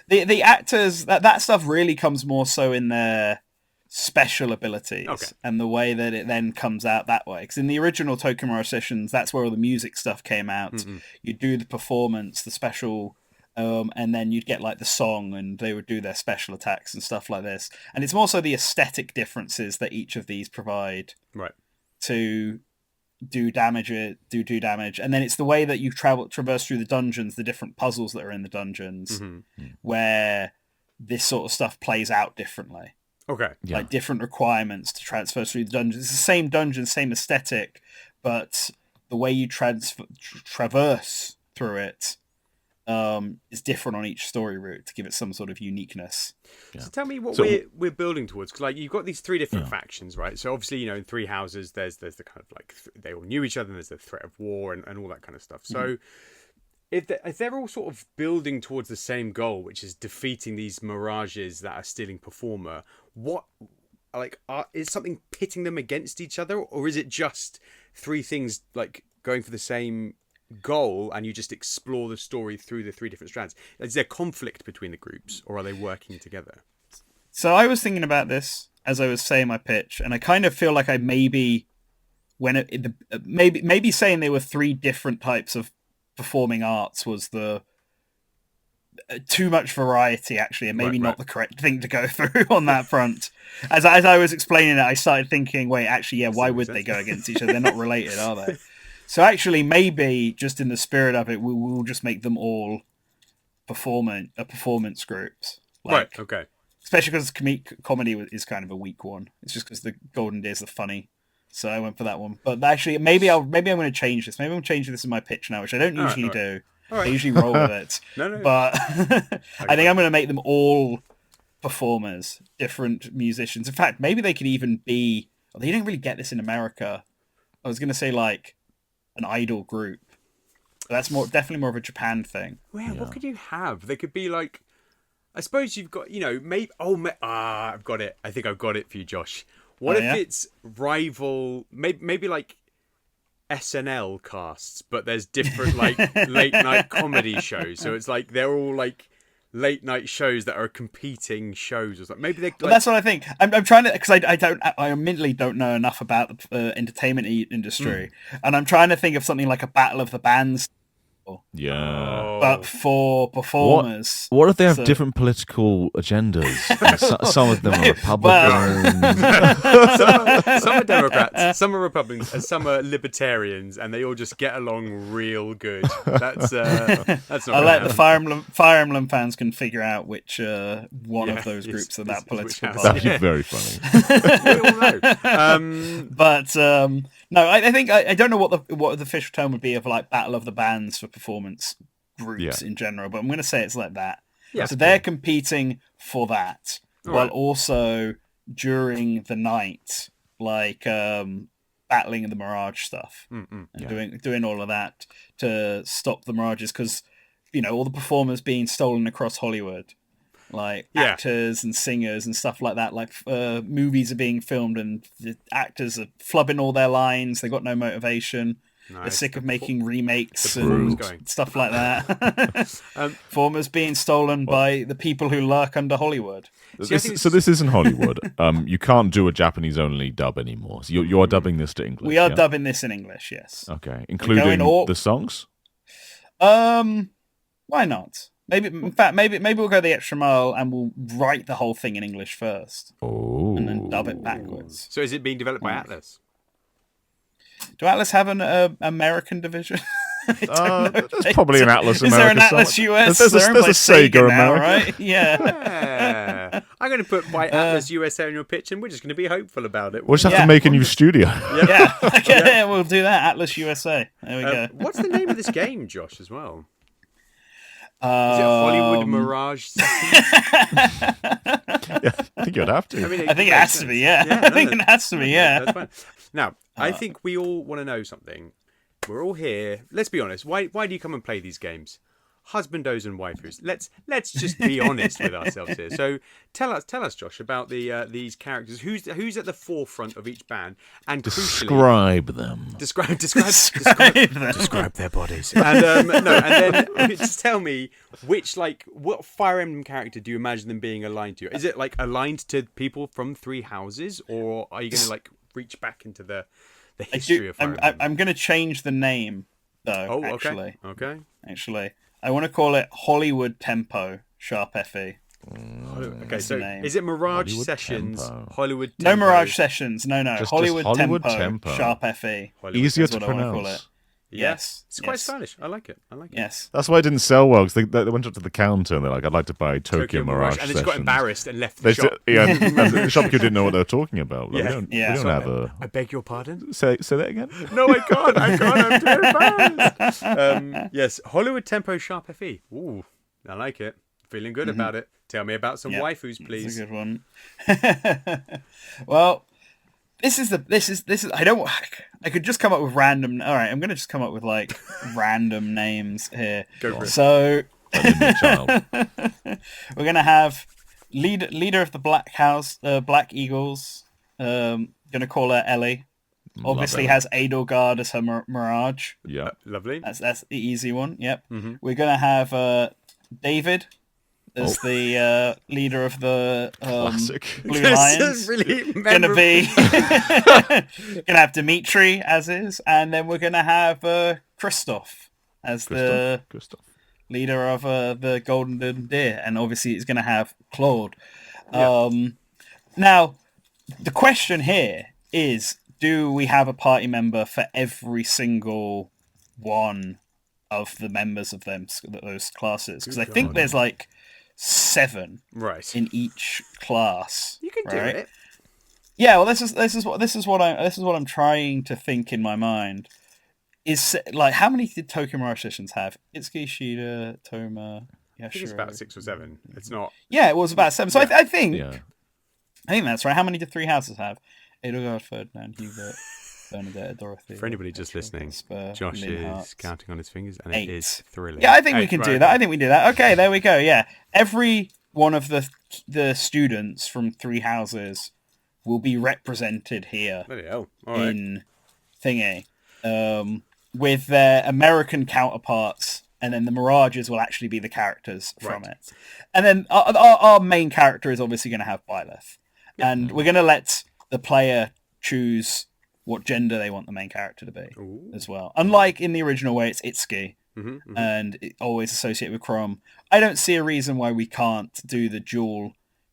B: The actors, that stuff really comes more so in their special abilities and the way that it then comes out that way. Because in the original Tokyo Mirage Sessions, that's where all the music stuff came out. Mm-hmm. You do the performance, the special, and then you'd get like the song, and they would do their special attacks and stuff like this. And it's more so the aesthetic differences that each of these provide,
A: right,
B: to do damage, and then it's the way that you traverse through the dungeons, the different puzzles that are in the dungeons, where this sort of stuff plays out differently.
A: Okay.
C: Yeah.
B: Like different requirements to transfer through the dungeons. It's the same dungeon, same aesthetic, but the way you traverse through it is different on each story route to give it some sort of uniqueness.
A: Yeah. So tell me what we're building towards, because like you've got these 3 different factions, right? So obviously, in Three Houses, there's the kind of like they all knew each other, and there's the threat of war and all that kind of stuff. So if they're all sort of building towards the same goal, which is defeating these Mirages that are stealing performer, what is something pitting them against each other, or is it just 3 things like going for the same goal and you just explore the story through the 3 different strands? Is there conflict between the groups, or are they working together?
B: So I was thinking about this as I was saying my pitch, and I kind of feel like I maybe maybe saying there were 3 different types of performing arts was the too much variety, actually, and maybe not the correct thing to go through on that front. As I was explaining it, I started thinking, wait, actually, yeah, why would they go against each other? They're not related, are they? So actually, maybe just in the spirit of it, we'll just make them all performance groups.
A: Right. Okay.
B: Especially because comedy is kind of a weak one. It's just because the Golden Days are funny. So I went for that one. But actually, maybe I'm going to change this. Maybe I'm going to change this in my pitch now, which I don't usually do. I usually roll with it.
A: No.
B: But I think I'm going to make them all performers, different musicians. In fact, maybe they could even be... Well, they don't really get this in America. I was going to say, like, an idol group. But that's definitely more of a Japan thing.
A: Well, what could you have? They could be like... I suppose you've got, maybe... I've got it. I think I've got it for you, Josh. What if it's rival... Maybe like... SNL casts, but there's different like late night comedy shows, so it's like they're all like late night shows that are competing shows or something. Maybe they.
B: Well, that's what I think. I'm trying to, because I admittedly don't know enough about the entertainment industry, and I'm trying to think of something like a battle of the bands.
C: Yeah,
B: but for performers.
C: What if they have different political agendas? Some of them are Republicans.
A: Some are Democrats, some are Republicans, and some are Libertarians, and they all just get along real good. That's not.
B: I let the Fire Emblem fans can figure out which one of those groups are that political.
C: That'd be very funny.
A: We all know.
B: But no, I think I don't know what the official term would be of like battle of the bands for performance groups in general, but I'm going to say it's like that. Yeah, so they're competing for that, while also during the night, like battling the Mirage stuff and doing all of that to stop the Mirages, because all the performers being stolen across Hollywood, like actors and singers and stuff like that. Like movies are being filmed and the actors are flubbing all their lines. They got no motivation. They're sick of making remakes and stuff like that. Performers being stolen by the people who lurk under Hollywood.
C: So this isn't Hollywood. You can't do a Japanese-only dub anymore. So you are dubbing this to English.
B: We are dubbing this in English, yes.
C: Okay, including the songs.
B: Why not? Maybe we'll go the extra mile and we'll write the whole thing in English first, and then dub it backwards.
A: So is it being developed by Atlas?
B: Do Atlas have an American division?
C: There's probably an Atlas America.
B: Is there an Atlas US?
C: There's a Sega
B: now,
C: America,
B: right? Yeah.
A: I'm going to put by Atlas USA on your pitch, and we're just going to be hopeful about it.
C: We'll just have to make a new studio.
B: Yeah, we'll do that. Atlas USA. There we go.
A: What's the name of this game, Josh, as well? Is it Hollywood Mirage Sessions?
C: I think you'd have to.
B: I think it has to be, yeah. I think it has to be, yeah.
A: That's fine. Now, I think we all want to know something. We're all here. Let's be honest. Why do you come and play these games? Husbandos and waifus. Let's just be honest with ourselves here. So tell us, Josh, about these characters. Who's at the forefront of each band, and
C: describe them.
A: Describe their bodies. And and then just tell me what Fire Emblem character do you imagine them being aligned to? Is it like aligned to people from Three Houses, or are you going to like reach back into the history of Fire Emblem?
B: I'm going to change the name though.
A: Oh,
B: actually.
A: Okay.
B: Actually. I want to call it Hollywood Tempo Sharp FE.
A: Okay, so is it Mirage Hollywood Sessions?
C: Tempo.
A: Hollywood Tempo?
B: No Mirage Sessions. No.
C: Just
B: Hollywood
C: Tempo
B: Sharp FE.
C: Easier
B: That's
C: to
B: what I want to call
C: pronounce.
B: it. Yes.
A: It's quite stylish. I like it.
B: Yes.
C: That's why it didn't sell well, because they went up to the counter and they're like, I'd like to buy Tokyo Mirage
A: and
C: Sessions.
A: they just got embarrassed and left the shop.
C: And the shopkeeper didn't know what they were talking about. Like, we don't have a...
A: I beg your pardon?
C: Say that again?
A: No, I can't. I'm too embarrassed. Yes, Hollywood Tempo Sharp FE. Ooh, I like it. Feeling good about it. Tell me about some waifus, please.
B: That's a good one. Well... This is I could just come up with random. All right, I'm going to just come up with like random names here.
A: Go for it.
B: So we're going to have leader of the Black Eagles. Going to call her Ellie. Obviously has Edelgard as her Mirage.
C: Yeah,
A: lovely.
B: That's the easy one. Yep. Mm-hmm. We're going to have David. as the leader of the
C: Classic.
B: Blue
A: This
B: Lions.
A: is really
B: Gonna be gonna have Dimitri as is, and then we're gonna have Christoph as the
C: Christoph.
B: leader of the Golden Deer, and obviously it's gonna have Claude.
A: Yeah.
B: Now, the question here is: do we have a party member for every single one of the members of those classes? Because I think there's like 7 in each class.
A: You can do it.
B: Yeah, well, this is what I'm trying to think in my mind. Is like, how many did Tokyo Mirage Sessions have? Itsuki, Shida, Toma.
A: I think it's about 6 or 7. It's not.
B: Yeah, it was about 7. So I think
C: Yeah.
B: I think that's right. How many did Three Houses have? Edelgard, Ferdinand, Hubert, Bernadette, Dorothy.
A: For anybody just listening,
B: Esper,
A: Josh
B: Linhart.
A: is counting on his fingers, and
B: 8.
A: it is thrilling.
B: Yeah, I think we
A: 8,
B: can
A: right,
B: do that. I think we do that. Okay, there we go. Yeah, every one of the students from Three Houses will be represented here
A: Bloody hell. All right.
B: in Thingy, with their American counterparts, and then the Mirages will actually be the characters from it. And then our main character is obviously going to have Byleth. And we're going to let the player choose what gender they want the main character to be as well. Unlike in the original way, it's Itsuki, and it always associated with Chrome. I don't see a reason why we can't do the dual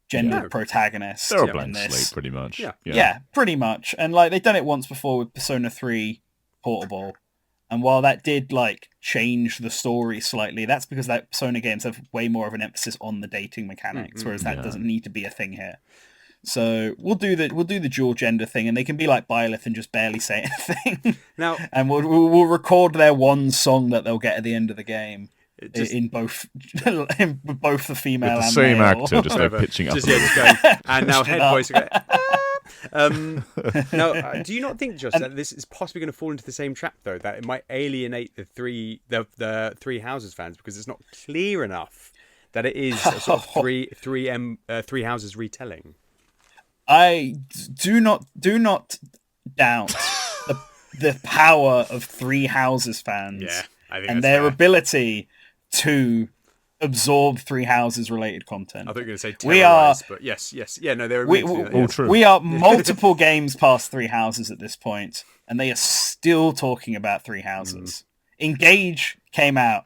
B: gender protagonist.
C: They're a blank
B: in this.
C: slate, pretty much.
B: Yeah, pretty much. And like they've done it once before with Persona 3 Portable. And while that did like change the story slightly, that's because that Persona games have way more of an emphasis on the dating mechanics, whereas that doesn't need to be a thing here. So we'll do the dual gender thing, and they can be like Byleth and just barely say anything.
A: Now,
B: and we'll record their one song that they'll get at the end of the game in both the female
C: With the
B: and
C: same
B: male.
C: actor, just like pitching up.
A: just going, and now
B: Pushing
A: head
B: up.
A: voice. Now, do you not think, Josh, that this is possibly going to fall into the same trap, though, that it might alienate the Three Houses fans because it's not clear enough that it is a sort of Three Houses retelling?
B: I do not doubt the power of Three Houses fans
A: I think
B: and
A: that's
B: their
A: fair.
B: ability to absorb Three Houses related content.
A: I thought you were going to say
B: We are-
A: terrorise, but yes. Yeah, no, they're
C: All true.
B: We are multiple games past Three Houses at this point, and they are still talking about Three Houses. Engage came out,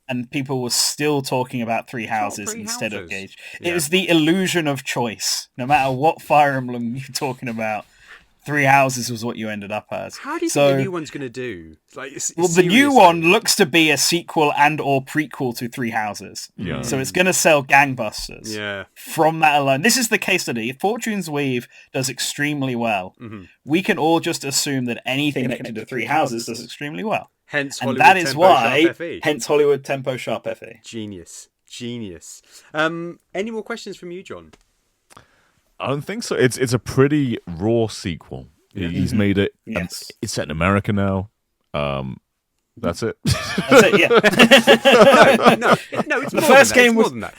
B: and people were still talking about Three Houses
A: Three
B: instead of
A: Houses.
B: Gage.
A: Yeah.
B: It was the illusion of choice. No matter what Fire Emblem you're talking about, Three Houses was what you ended up as.
A: How do you think the new one's going to do? Like,
B: Well, the new one looks to be a sequel and or prequel to Three Houses.
C: Yeah.
B: So it's going to sell gangbusters.
A: Yeah.
B: From that alone. This is the case study. If Fortune's Weave does extremely well, we can all just assume that anything connected to Three Houses does extremely well.
A: Hence
B: And
A: Hollywood
B: that is
A: Tempo
B: why,
A: Sharp FE.
B: hence Hollywood Tempo Sharp FE.
A: Genius. Any more questions from you, John?
C: I don't think so. It's a pretty raw sequel. He's made it.
B: Yes.
C: It's set in America now. That's it.
B: That's it, yeah.
A: No, it's
B: The
A: more
B: first
A: than that.
B: game
A: It's
B: was-
A: more than that.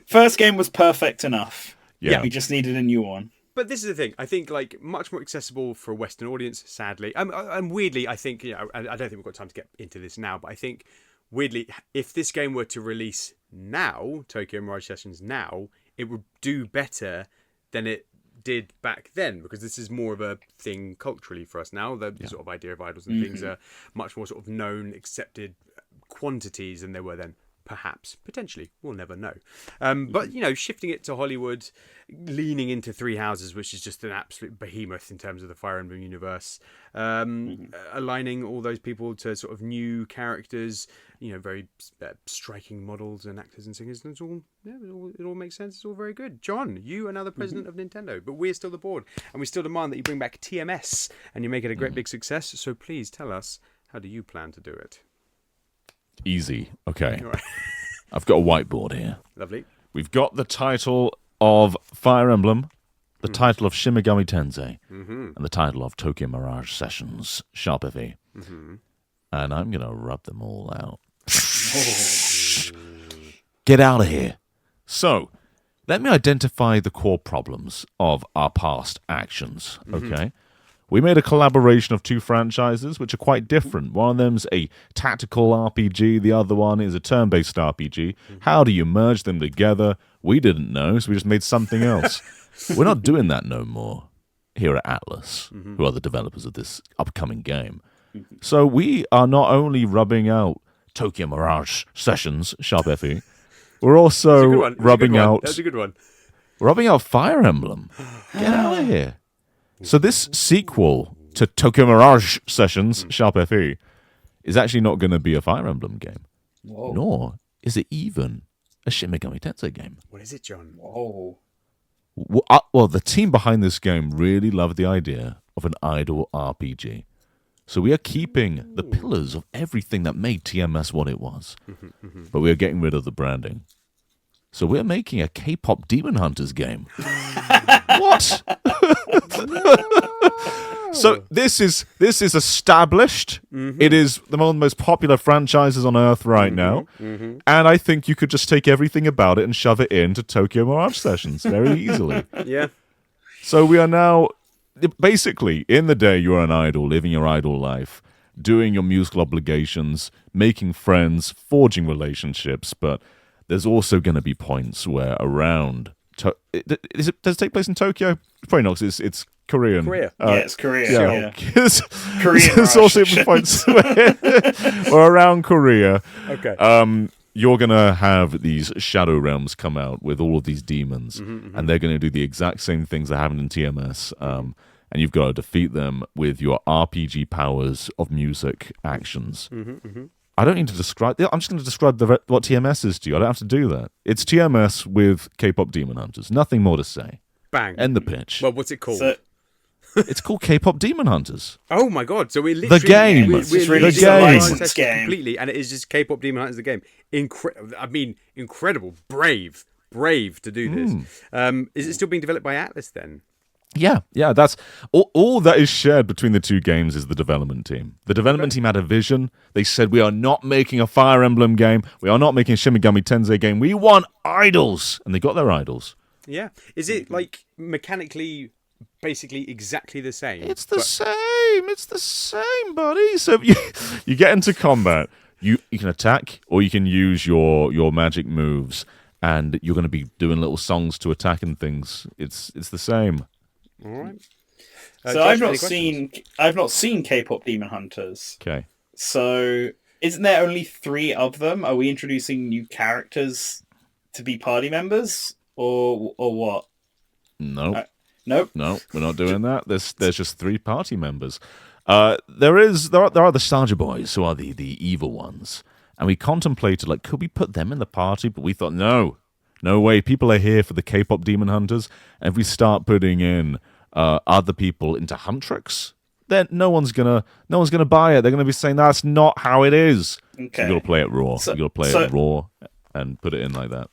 B: First game was perfect enough.
C: Yeah.
B: We just needed a new one.
A: But this is the thing. I think like much more accessible for a Western audience. Sadly, and weirdly, I think I don't think we've got time to get into this now. But I think weirdly, if this game were to release now, Tokyo Mirage Sessions now, it would do better than it did back then, because this is more of a thing culturally for us now. The sort of idea of idols and things are much more sort of known, accepted quantities than they were then. Perhaps, potentially, we'll never know. But shifting it to Hollywood, leaning into Three Houses, which is just an absolute behemoth in terms of the Fire Emblem universe, aligning all those people to sort of new characters, very striking models and actors and singers. And it all makes sense. It's all very good. John, you are now the president of Nintendo, but we're still the board, and we still demand that you bring back TMS and you make it a great big success. So please tell us, how do you plan to do it?
C: Easy. Okay.
A: All right.
C: I've got a whiteboard here.
A: Lovely.
C: We've got the title of Fire Emblem, the title of Shin Megami Tensei, and the title of Tokyo Mirage Sessions, Sharp FE. And I'm going to rub them all out. Get out of here. So, let me identify the core problems of our past actions, okay? We made a collaboration of two franchises which are quite different. One of them's a tactical RPG, the other one is a turn-based RPG. How do you merge them together? We didn't know, so we just made something else. We're not doing that no more here at Atlas, who are the developers of this upcoming game. So we are not only rubbing out Tokyo Mirage Sessions, Sharp FE, we're also rubbing out...
A: That's a good one.
C: Rubbing out Fire Emblem. Get out of here. So this sequel to Tokyo Mirage Sessions, Sharp FE, is actually not going to be a Fire Emblem game.
B: Whoa.
C: Nor is it even a Shin Megami Tensei game.
A: What is it, John?
B: Whoa.
C: Well, the team behind this game really loved the idea of an idle RPG. So we are keeping the pillars of everything that made TMS what it was. But we are getting rid of the branding. So we're making a K-pop Demon Hunters game. What? So this is established. It is one of the most popular franchises on Earth right now. And I think you could just take everything about it and shove it into Tokyo Mirage Sessions very easily.
A: Yeah.
C: So we are now, basically, in the day you are an idol, living your idol life, doing your musical obligations, making friends, forging relationships, but there's also going to be points where around... does it take place in Tokyo? Probably not, because it's Korean.
A: Korea.
B: It's Korea. Yeah.
C: Korean there's also points where around Korea, you're going to have these shadow realms come out with all of these demons, and they're going to do the exact same things that happened in TMS, and you've got to defeat them with your RPG powers of music actions. I don't need to describe... I'm just going to describe what TMS is to you. I don't have to do that. It's TMS with K-pop Demon Hunters. Nothing more to say.
A: Bang.
C: End the pitch.
A: Well, what's it called?
C: It's called K-pop Demon Hunters.
A: Oh my god! So we're literally
C: the game.
A: We're
B: the game
A: completely, and it is just K-pop Demon Hunters the game. Incredible, brave to do this. Is it still being developed by Atlas then?
C: Yeah. That's all that is shared between the two games is the development team. The development team had a vision. They said, we are not making a Fire Emblem game. We are not making a Shin Megami Tensei game. We want idols, and they got their idols.
A: Yeah. Is it like mechanically? Basically exactly the same.
C: It's the same, buddy. So you get into combat, you can attack or you can use your magic moves, and you're going to be doing little songs to attack and things. It's the same.
A: All right.
B: So
A: Josh,
B: I've not seen K-pop Demon Hunters.
C: Okay.
B: So isn't there only 3 of them? Are we introducing new characters to be party members or what?
C: Nope.
B: Nope.
C: No, we're not doing that. There's just 3 party members. There are the Starger Boys, who are the evil ones, and we contemplated, like, could we put them in the party? But we thought, no way. People are here for the K-pop Demon Hunters, and if we start putting in other people into Huntrix, then no one's gonna buy it. They're gonna be saying that's not how it is. Okay. So you got to play it raw. You got to play it raw and put it in like that.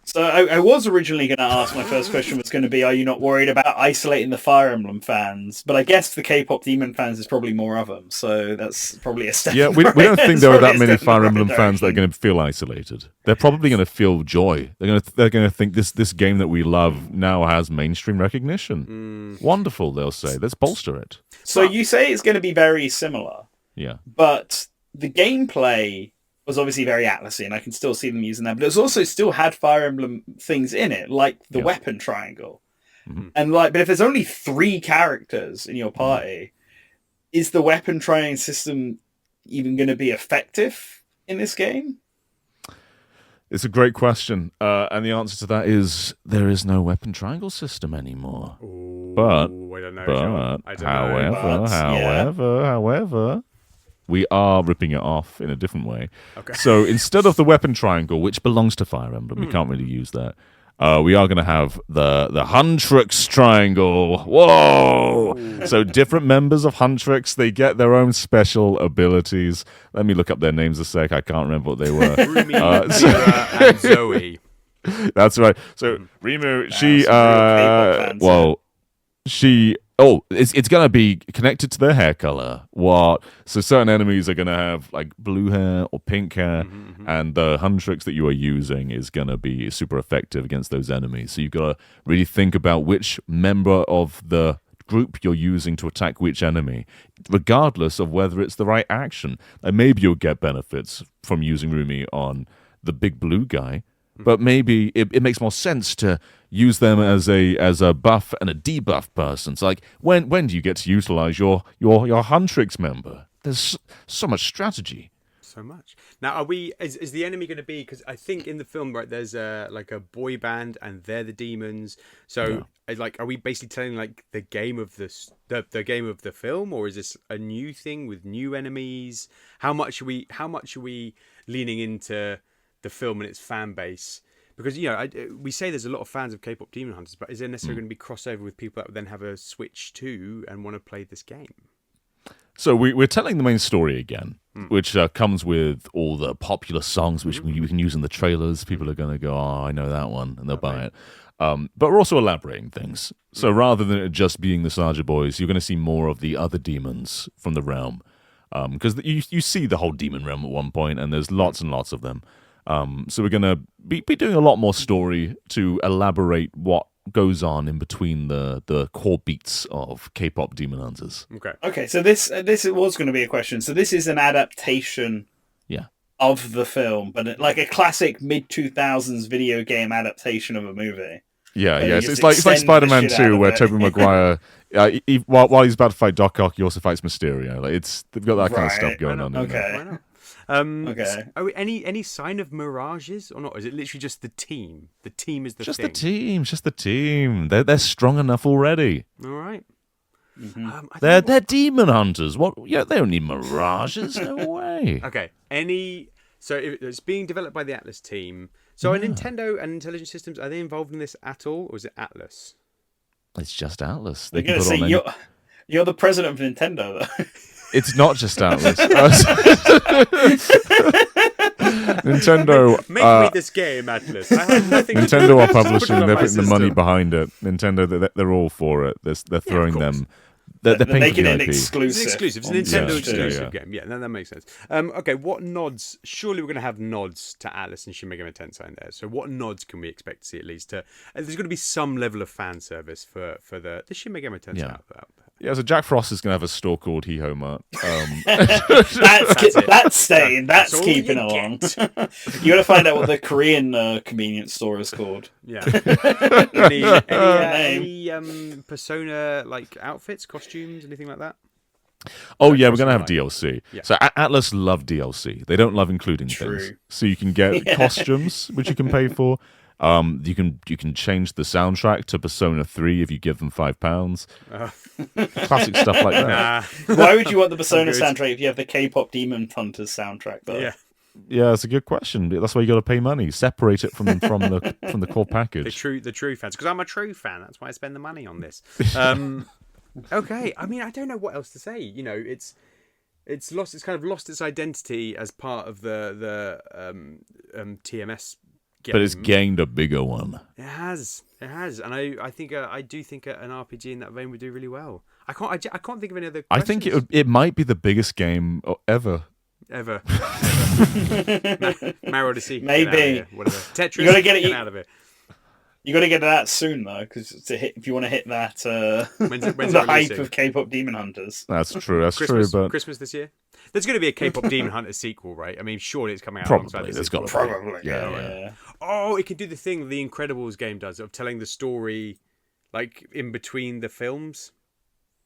B: So I was originally going to ask, my first question was going to be, are you not worried about isolating the Fire Emblem fans? But I guess the K-pop Demon fans is probably more of them, so that's probably a step.
C: Yeah, we don't think there are that many Fire Emblem fans that are going to feel isolated. They're probably going to feel joy. They're going to think this game that we love now has mainstream recognition. Wonderful, they'll say. Let's bolster it.
B: So you say it's going to be very similar.
C: Yeah.
B: But the gameplay was obviously very Atlasy, and I can still see them using that. But it's also still had Fire Emblem things in it, like the weapon triangle. And but if there's only 3 characters in your party, is the weapon triangle system even going to be effective in this game?
C: It's a great question, and the answer to that is there is no weapon triangle system anymore. But however, we are ripping it off in a different way. Okay. So instead of the weapon triangle, which belongs to Fire Emblem, we can't really use that. We are going to have the Huntrix triangle. Whoa! So different members of Huntrix, they get their own special abilities. Let me look up their names a sec. I can't remember what they were.
A: Rumi, Mira, and Zoe.
C: That's right. So Rimu, it's going to be connected to their hair color. So certain enemies are going to have like blue hair or pink hair, and the Huntrix that you are using is going to be super effective against those enemies. So you've got to really think about which member of the group you're using to attack which enemy, regardless of whether it's the right action. And maybe you'll get benefits from using Rumi on the big blue guy, but maybe it makes more sense to use them as a buff and a debuff person. So like when do you get to utilize your Huntrix member? There's so much strategy.
A: So much. Now, is the enemy going to be? Because I think in the film, right, there's like a boy band, and they're the demons. So, like, are we basically telling like the game of the game of the film, or is this a new thing with new enemies? How much are we leaning into the film and its fan base? Because we say there's a lot of fans of K-pop Demon Hunters, but is there necessarily going to be crossover with people that would then have a Switch 2 and want to play this game?
C: So we're telling the main story again, which comes with all the popular songs which we can use in the trailers. People are going to go, oh, I know that one, and they'll buy it. But we're also elaborating things. So rather than it just being the Saja boys, you're going to see more of the other demons from the realm. Because you see the whole demon realm at one point, and there's lots and lots of them. So we're going to be doing a lot more story to elaborate what goes on in between the core beats of K-pop Demon Hunters.
B: Okay. So this was going to be a question. So this is an adaptation, of the film, but like a classic mid-2000s video game adaptation of a movie.
C: Yeah. It's like Spider-Man 2, where Tobey Maguire, while he's about to fight Doc Ock, he also fights Mysterio. Like they've got that kind of stuff going on.
B: Okay.
A: Okay. Are we, any sign of mirages or not? Or is it literally just the team? The team is the thing.
C: Just the team. They're strong enough already.
A: All right.
C: They're demon hunters. What? Yeah, they don't need mirages. No way.
A: Okay. So it's being developed by the Atlas team. So are Nintendo and Intelligent Systems, are they involved in this at all, or is it Atlas?
C: It's just Atlas.
B: They can put on you're the president of Nintendo, though.
C: It's not just Atlas. Nintendo.
A: Make me this game, Atlas. I have nothing
C: Nintendo are publishing. They're putting the money behind it. Nintendo, they're all for it. They're throwing them. They're
B: making it
C: IP.
B: exclusive.
A: It's an Nintendo exclusive game. Yeah, that makes sense. Okay, what nods? Surely we're going to have nods to Atlas and Shin Megami Tensei in there. So what nods can we expect to see at least? There's going to be some level of fan service for the Shin Megami Tensei out there.
C: Yeah, so Jack Frost is going to have a store called Hee-Ho Mart.
B: That's staying. That's keeping along. You got to find out what the Korean convenience store is called.
A: Yeah. any Persona like outfits, costumes, anything like that?
C: Oh yeah, we're going to have DLC. Yeah. So Atlas love DLC. They don't love including things. So you can get costumes, which you can pay for. You can change the soundtrack to Persona 3 if you give them £5. Classic stuff like that.
B: Why would you want the Persona soundtrack if you have the K-pop Demon Hunters soundtrack though?
C: Yeah, that's a good question. That's why you got to pay money. Separate it from the core package.
A: The true fans, because I'm a true fan. That's why I spend the money on this. Okay, I mean, I don't know what else to say. It's lost. It's kind of lost its identity as part of the TMS.
C: But it's gained a bigger one.
A: It has, and I think I do think an RPG in that vein would do really well. I can't think of any other questions.
C: I think it might be the biggest game ever.
A: Ever. Mario Odyssey.
B: Maybe.
A: Whatever. Tetris.
B: You gotta get it
A: out of it.
B: You got to get that soon though, because if you want to hit that
A: when's
B: the hype of K-pop Demon Hunters.
C: That's true. That's
A: Christmas,
C: true. But
A: Christmas this year. There's going to be a K-pop Demon Hunters sequel, right? I mean, surely it's coming out
C: probably.
A: There's
C: got
B: probably.
C: Yeah.
A: Oh, it could do the thing the Incredibles game does of telling the story, like in between the films.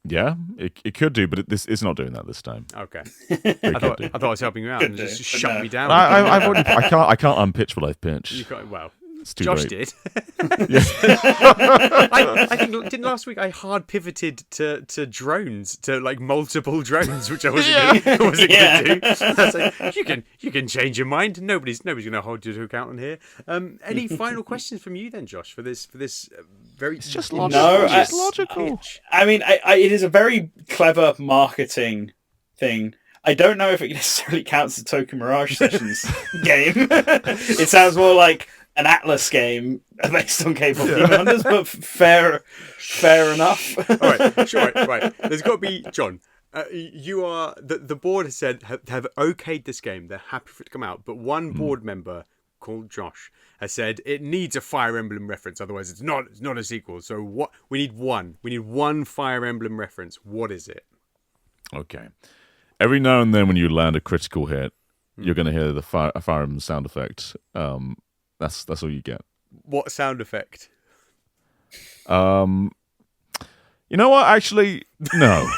C: Yeah, it could do, but it's not doing that this time.
A: Okay. I thought I was helping you out and just shut me down.
C: I can't unpitch what I've pitched.
A: Josh
C: great.
A: did. I think didn't last week I hard pivoted to drones, to like multiple drones, which I wasn't going to do. Like, you can change your mind. Nobody's going to hold you to account on here. Any final questions from you then, Josh, for this very?
C: It's just logical.
B: No,
C: it's logical.
B: I mean, it is a very clever marketing thing. I don't know if it necessarily counts as Tokyo Mirage Sessions game. It sounds more like an Atlas game based on K-pop Demon Hunters, but fair enough.
A: All right, sure, right. There's got to be, John. You are the board has said have okayed this game. They're happy for it to come out, but one board member called Josh has said it needs a Fire Emblem reference, otherwise it's not a sequel. So what we need one Fire Emblem reference. What is it?
C: Okay. Every now and then when you land a critical hit, you're going to hear the Fire Emblem sound effect. That's all you get.
A: What sound effect?
C: You know what? Actually, no.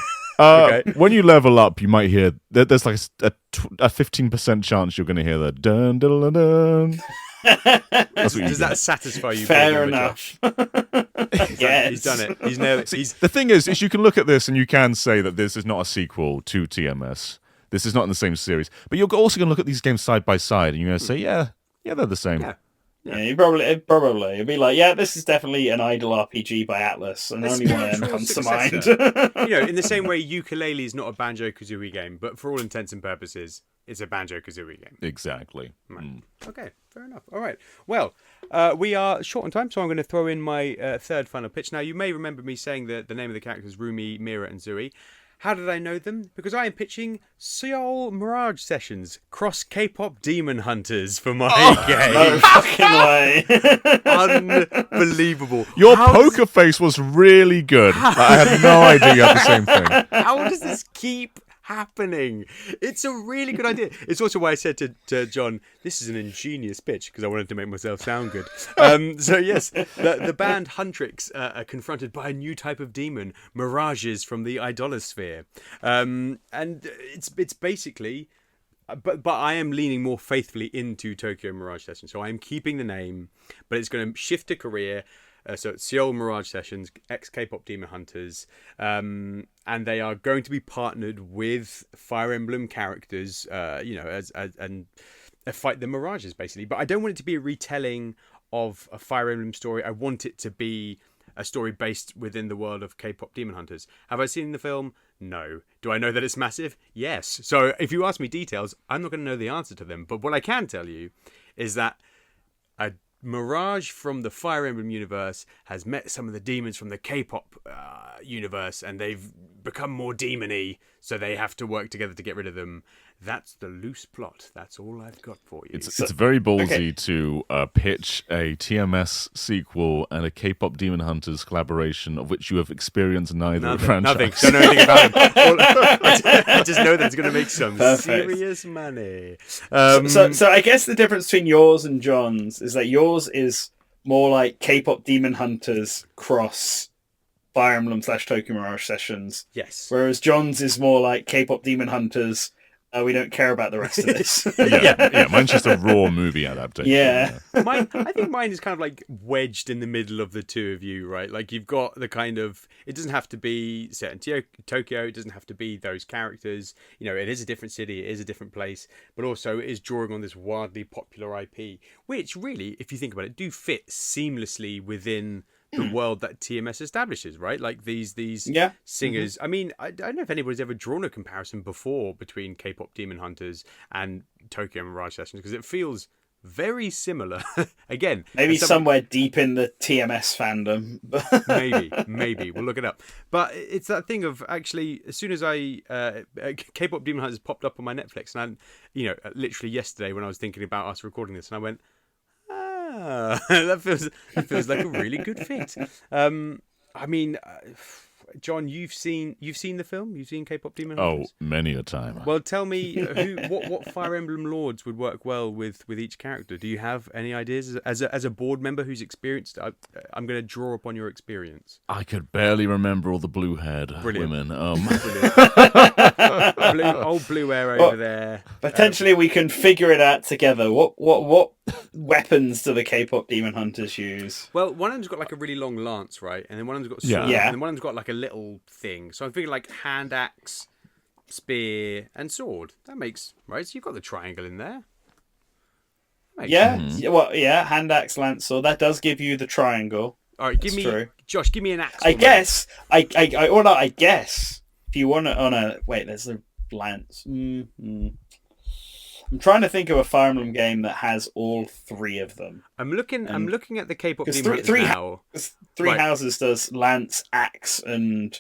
A: Okay.
C: When you level up, you might hear there's like a 15% chance you're going to hear the dun dun dun dun.
A: Does that satisfy you?
B: Fair enough.
A: Yes. He's done it. He's nailed it.
C: The thing is you can look at this and you can say that this is not a sequel to TMS. This is not in the same series. But you're also going to look at these games side by side and you're going to say, yeah, they're the same.
B: Yeah, you probably it'd be like, yeah, this is definitely an idle RPG by Atlas, and only one of them comes to mind.
A: In the same way, Yooka-Laylee is not a Banjo-Kazooie game, but for all intents and purposes, it's a Banjo-Kazooie game.
C: Exactly.
A: Right. Okay, fair enough. All right. Well, we are short on time, so I'm going to throw in my third final pitch. Now, you may remember me saying that the name of the characters Rumi, Mira, and Zui. How did I know them? Because I am pitching Seoul Mirage Sessions, cross K-pop Demon Hunters for my game.
B: No fucking way.
A: Unbelievable.
C: Your poker face was really good. I had no idea you had the same thing.
A: How does this keep happening? It's a really good idea. It's also why I said to John, this is an ingenious pitch, because I wanted to make myself sound good. So yes, the band Huntrix are confronted by a new type of demon, mirages from the idolosphere, and it's basically. But I am leaning more faithfully into Tokyo Mirage Sessions, so I am keeping the name, but it's going to shift to Korea. So it's Seoul Mirage Sessions, ex-K-pop Demon Hunters, and they are going to be partnered with Fire Emblem characters, and fight the Mirages, basically. But I don't want it to be a retelling of a Fire Emblem story. I want it to be a story based within the world of K-pop Demon Hunters. Have I seen the film? No. Do I know that it's massive? Yes. So if you ask me details, I'm not going to know the answer to them. But what I can tell you is that a Mirage from the Fire Emblem universe has met some of the demons from the K-pop universe, and they've become more demony, so they have to work together to get rid of them. That's the loose plot. That's all I've got for you.
C: It's very ballsy to pitch a TMS sequel and a K-pop Demon Hunters collaboration of which you have experienced neither franchise.
A: Nothing. Don't know anything about it. I just know that it's going to make some serious money.
B: So I guess the difference between yours and John's is that yours is more like K-pop Demon Hunters cross Fire Emblem / Tokyo Mirage Sessions.
A: Yes.
B: Whereas John's is more like K-pop Demon Hunters. We don't care about the rest of this.
C: yeah. Mine's just a raw movie adaptation.
B: Yeah.
A: I think mine is kind of like wedged in the middle of the two of you, right? Like you've got the kind of, it doesn't have to be set in Tokyo, it doesn't have to be those characters. It is a different city, it is a different place, but also it is drawing on this wildly popular IP, which really, if you think about it, do fit seamlessly within the world that TMS establishes, right? Like these singers. Mm-hmm. I mean, I don't know if anybody's ever drawn a comparison before between K-pop Demon Hunters and Tokyo Mirage Sessions, because it feels very similar. Again,
B: maybe somewhere deep in the TMS fandom.
A: maybe we'll look it up. But it's that thing of actually, as soon as K-pop Demon Hunters popped up on my Netflix, and literally yesterday when I was thinking about us recording this, and I went, that feels like a really good fit. I mean, John, you've seen the film? You've seen K-pop Demon Hunters?
C: Oh, many a time.
A: Well, tell me what Fire Emblem lords would work well with each character. Do you have any ideas as a board member who's experienced? I'm going to draw upon your experience.
C: I could barely remember all the blue-haired women.
A: Old blue hair over there.
B: Potentially, we can figure it out together. What weapons do the K-pop Demon Hunters use?
A: Well, one of them's got like a really long lance, right? And then one of them's got sword, and then one of them's got like a little thing. So I'm thinking like hand axe, spear, and sword. That makes right. So you've got the triangle in there.
B: Hand axe, lance, sword. That does give you the triangle.
A: All right, Josh, give me an axe.
B: I guess. I guess if you want to. There's a lance. I'm trying to think of a Fire Emblem game that has all three of them.
A: I'm looking at the K-pop Demon Hunters now.
B: Three Houses does lance, axe, and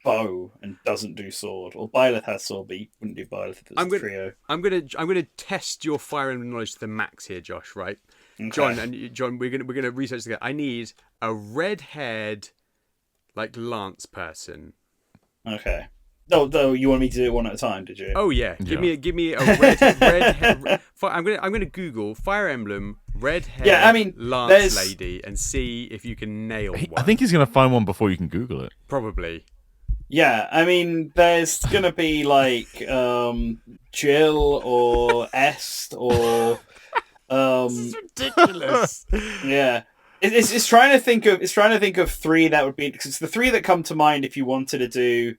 B: bow and doesn't do sword. Or Byleth has sword, but you wouldn't do Byleth if it's a trio.
A: I'm gonna test your Fire Emblem knowledge to the max here, Josh. Right, okay. John, we're gonna research together. I need a red-haired, like lance person.
B: Okay. No, you want me to do it one at a time? Did you?
A: Oh yeah. Give me a red. I'm gonna Google Fire Emblem red-haired lance lady and see if you can nail one.
C: I think he's gonna find one before you can Google it.
A: Probably.
B: Yeah, I mean, there's gonna be like Jill or Est or
A: This is ridiculous.
B: Yeah. It's trying to think of three that would be, because it's the three that come to mind if you wanted to do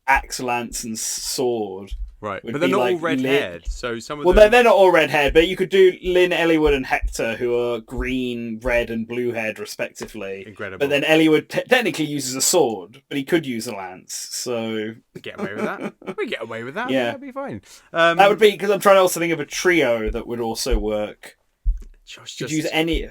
B: axe, lance, and sword.
A: Right, but they're not all red-haired, so some of them...
B: Well, they're not all red-haired, but you could do Lynn, Eliwood, and Hector, who are green, red, and blue-haired, respectively.
A: Incredible.
B: But then Eliwood technically uses a sword, but he could use a lance, so...
A: Get away with that. We get away with that.
B: Yeah.
A: That'd be fine.
B: That would be, because I'm trying to also think of a trio that would also work.
A: Josh,
B: could use any...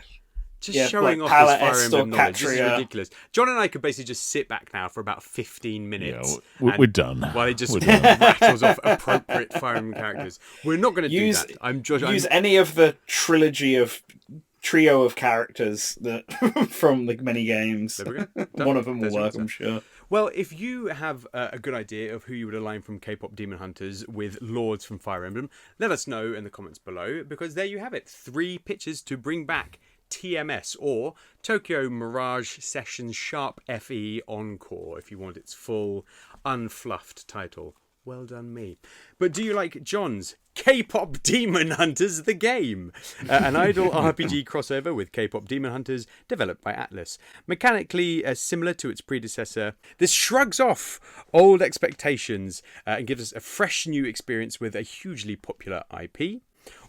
A: Just showing
B: like
A: off his Fire Emblem knowledge. This is ridiculous. John and I could basically just sit back now for about 15 minutes.
C: Yeah, we're done.
A: While he just rattles off appropriate Fire Emblem characters. We're not going to do that.
B: Use any of the trio of characters that from the many games.
A: There we go.
B: One of them will work, I'm sure.
A: Well, if you have a good idea of who you would align from K-pop Demon Hunters with Lords from Fire Emblem, let us know in the comments below, because there you have it. 3 pitches to bring back TMS, or Tokyo Mirage Sessions Sharp FE Encore, if you want its full, unfluffed title. Well done me. But do you like John's K-pop Demon Hunters, the game? An idle RPG crossover with K-pop Demon Hunters, developed by Atlus. Mechanically similar to its predecessor, this shrugs off old expectations and gives us a fresh new experience with a hugely popular IP.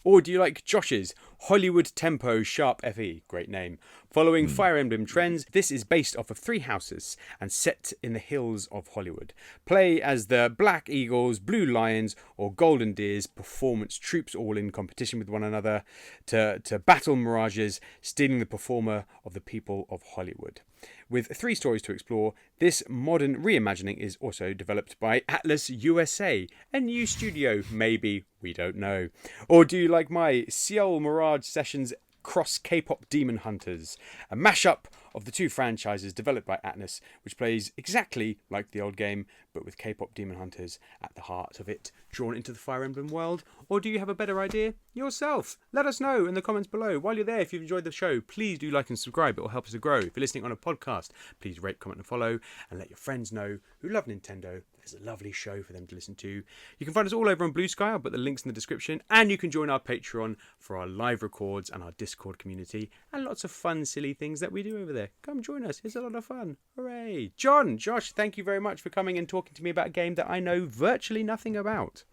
A: Or do you like Josh's Hollywood Tempo Sharp FE? Great name. Following Fire Emblem trends, this is based off of 3 houses and set in the hills of Hollywood. Play as the Black Eagles, Blue Lions, or Golden Deers performance troops, all in competition with one another to battle mirages, stealing the performer of the people of Hollywood. With 3 stories to explore, this modern reimagining is also developed by Atlus USA, a new studio, maybe, we don't know. Or do you like my Seoul Mirage Sessions Cross K-pop Demon Hunters, a mashup of the 2 franchises developed by Atlus, which plays exactly like the old game, but with K-pop Demon Hunters at the heart of it, drawn into the Fire Emblem world? Or do you have a better idea yourself? Let us know in the comments below. While you're there, if you've enjoyed the show, please do like and subscribe. It will help us to grow. If you're listening on a podcast, please rate, comment and follow, and let your friends know who love Nintendo. There's a lovely show for them to listen to. You can find us all over on BlueSky. I'll put the links in the description, and you can join our Patreon for our live records and our Discord community, and lots of fun, silly things that we do over there. Come join us. It's a lot of fun. Hooray. Josh, thank you very much for coming and talking to me about a game that I know virtually nothing about.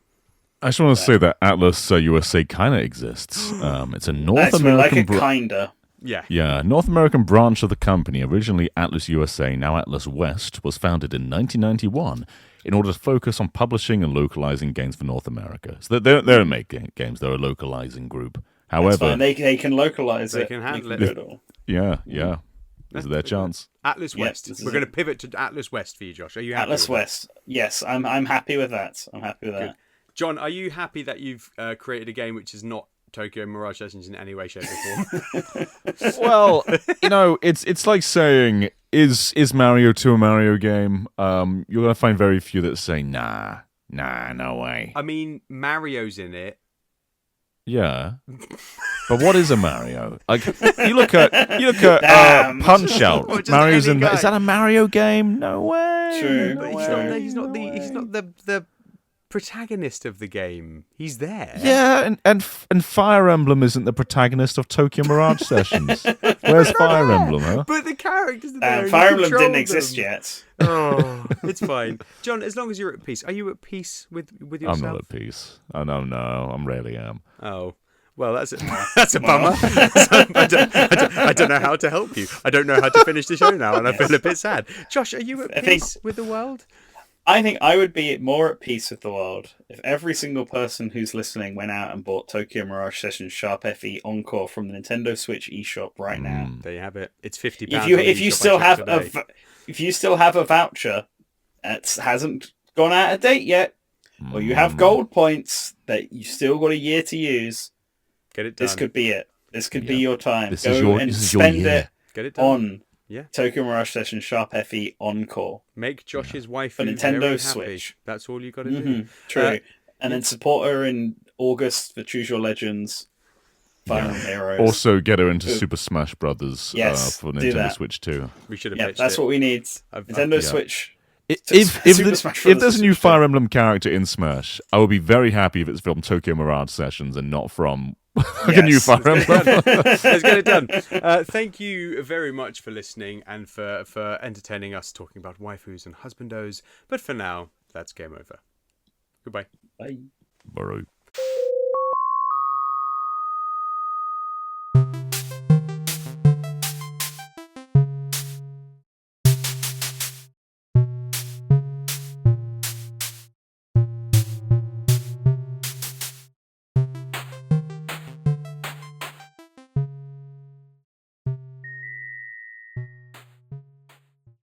C: I just want to say that Atlus USA kind of exists. It's a North American...
B: kinda.
C: Yeah, North American branch of the company, originally Atlus USA, now Atlus West, was founded in 1991 in order to focus on publishing and localizing games for North America. So they don't make games, they're a localizing group. However...
B: They can localize it.
A: They can handle it.
C: Yeah. This is their chance.
A: Atlas West. We're going to pivot to Atlas West for you, Josh. Are you happy
B: Atlas West. Yes, I'm happy with that. That.
A: John, are you happy that you've created a game which is not Tokyo Mirage Sessions in any way, shape, or form?
C: Well, it's like saying, is Mario 2 a Mario game? You're going to find very few that say, nah, no way.
A: I mean, Mario's in it.
C: Yeah, but what is a Mario? Like you look at Punch Out. Mario's in that. Is that a Mario game? No way.
B: True.
A: But he's not the protagonist of the game. He's there.
C: Yeah, and Fire Emblem isn't the protagonist of Tokyo Mirage Sessions. Where's Fire Emblem? Huh?
A: But the characters are there.
B: Fire Emblem didn't exist yet.
A: Oh, it's fine, John. As long as you're at peace. Are you at peace with yourself?
C: I'm not at peace. Oh no, I rarely am.
A: Oh. Well, that's a bummer. I don't know how to help you. I don't know how to finish the show now, and I feel a bit sad. Josh, are you at peace with the world?
B: I think I would be more at peace with the world if every single person who's listening went out and bought Tokyo Mirage Sessions Sharp FE Encore from the Nintendo Switch eShop right now.
A: There you have it. It's £50.
B: If you still have a voucher, It hasn't gone out of date yet, or you have gold points that you still got a year to use.
A: Get it done.
B: This could be it. This could be your time.
C: This
B: Go
C: is your,
B: and
C: this is
B: spend
C: your year.
B: it
A: Get it done.
B: on
A: Yeah.
B: Tokyo Mirage Sessions Sharp FE Encore.
A: Make Josh's wife
B: For
A: very
B: Nintendo
A: happy.
B: Switch.
A: That's all you got to do.
B: True. And then support her in August for Choose Your Legends, Fire Emblem Heroes.
C: Also, get her into Super Smash Brothers
B: Yes,
C: for
B: do
C: Nintendo
B: that.
C: Switch too.
A: We should have
B: Yeah,
A: pitched
B: that's
A: it.
B: what we need. Nintendo Switch.
C: If
B: Smash Brothers
C: there's a new
B: Switch
C: Fire Emblem character in Smash, I would be very happy if it's from Tokyo Mirage Sessions and not from a new Fire Emblem.
A: Let's get it done. Thank you very much for listening and for entertaining us talking about waifus and husbandos. But for now, that's game over. Goodbye.
B: Bye.
C: Bye.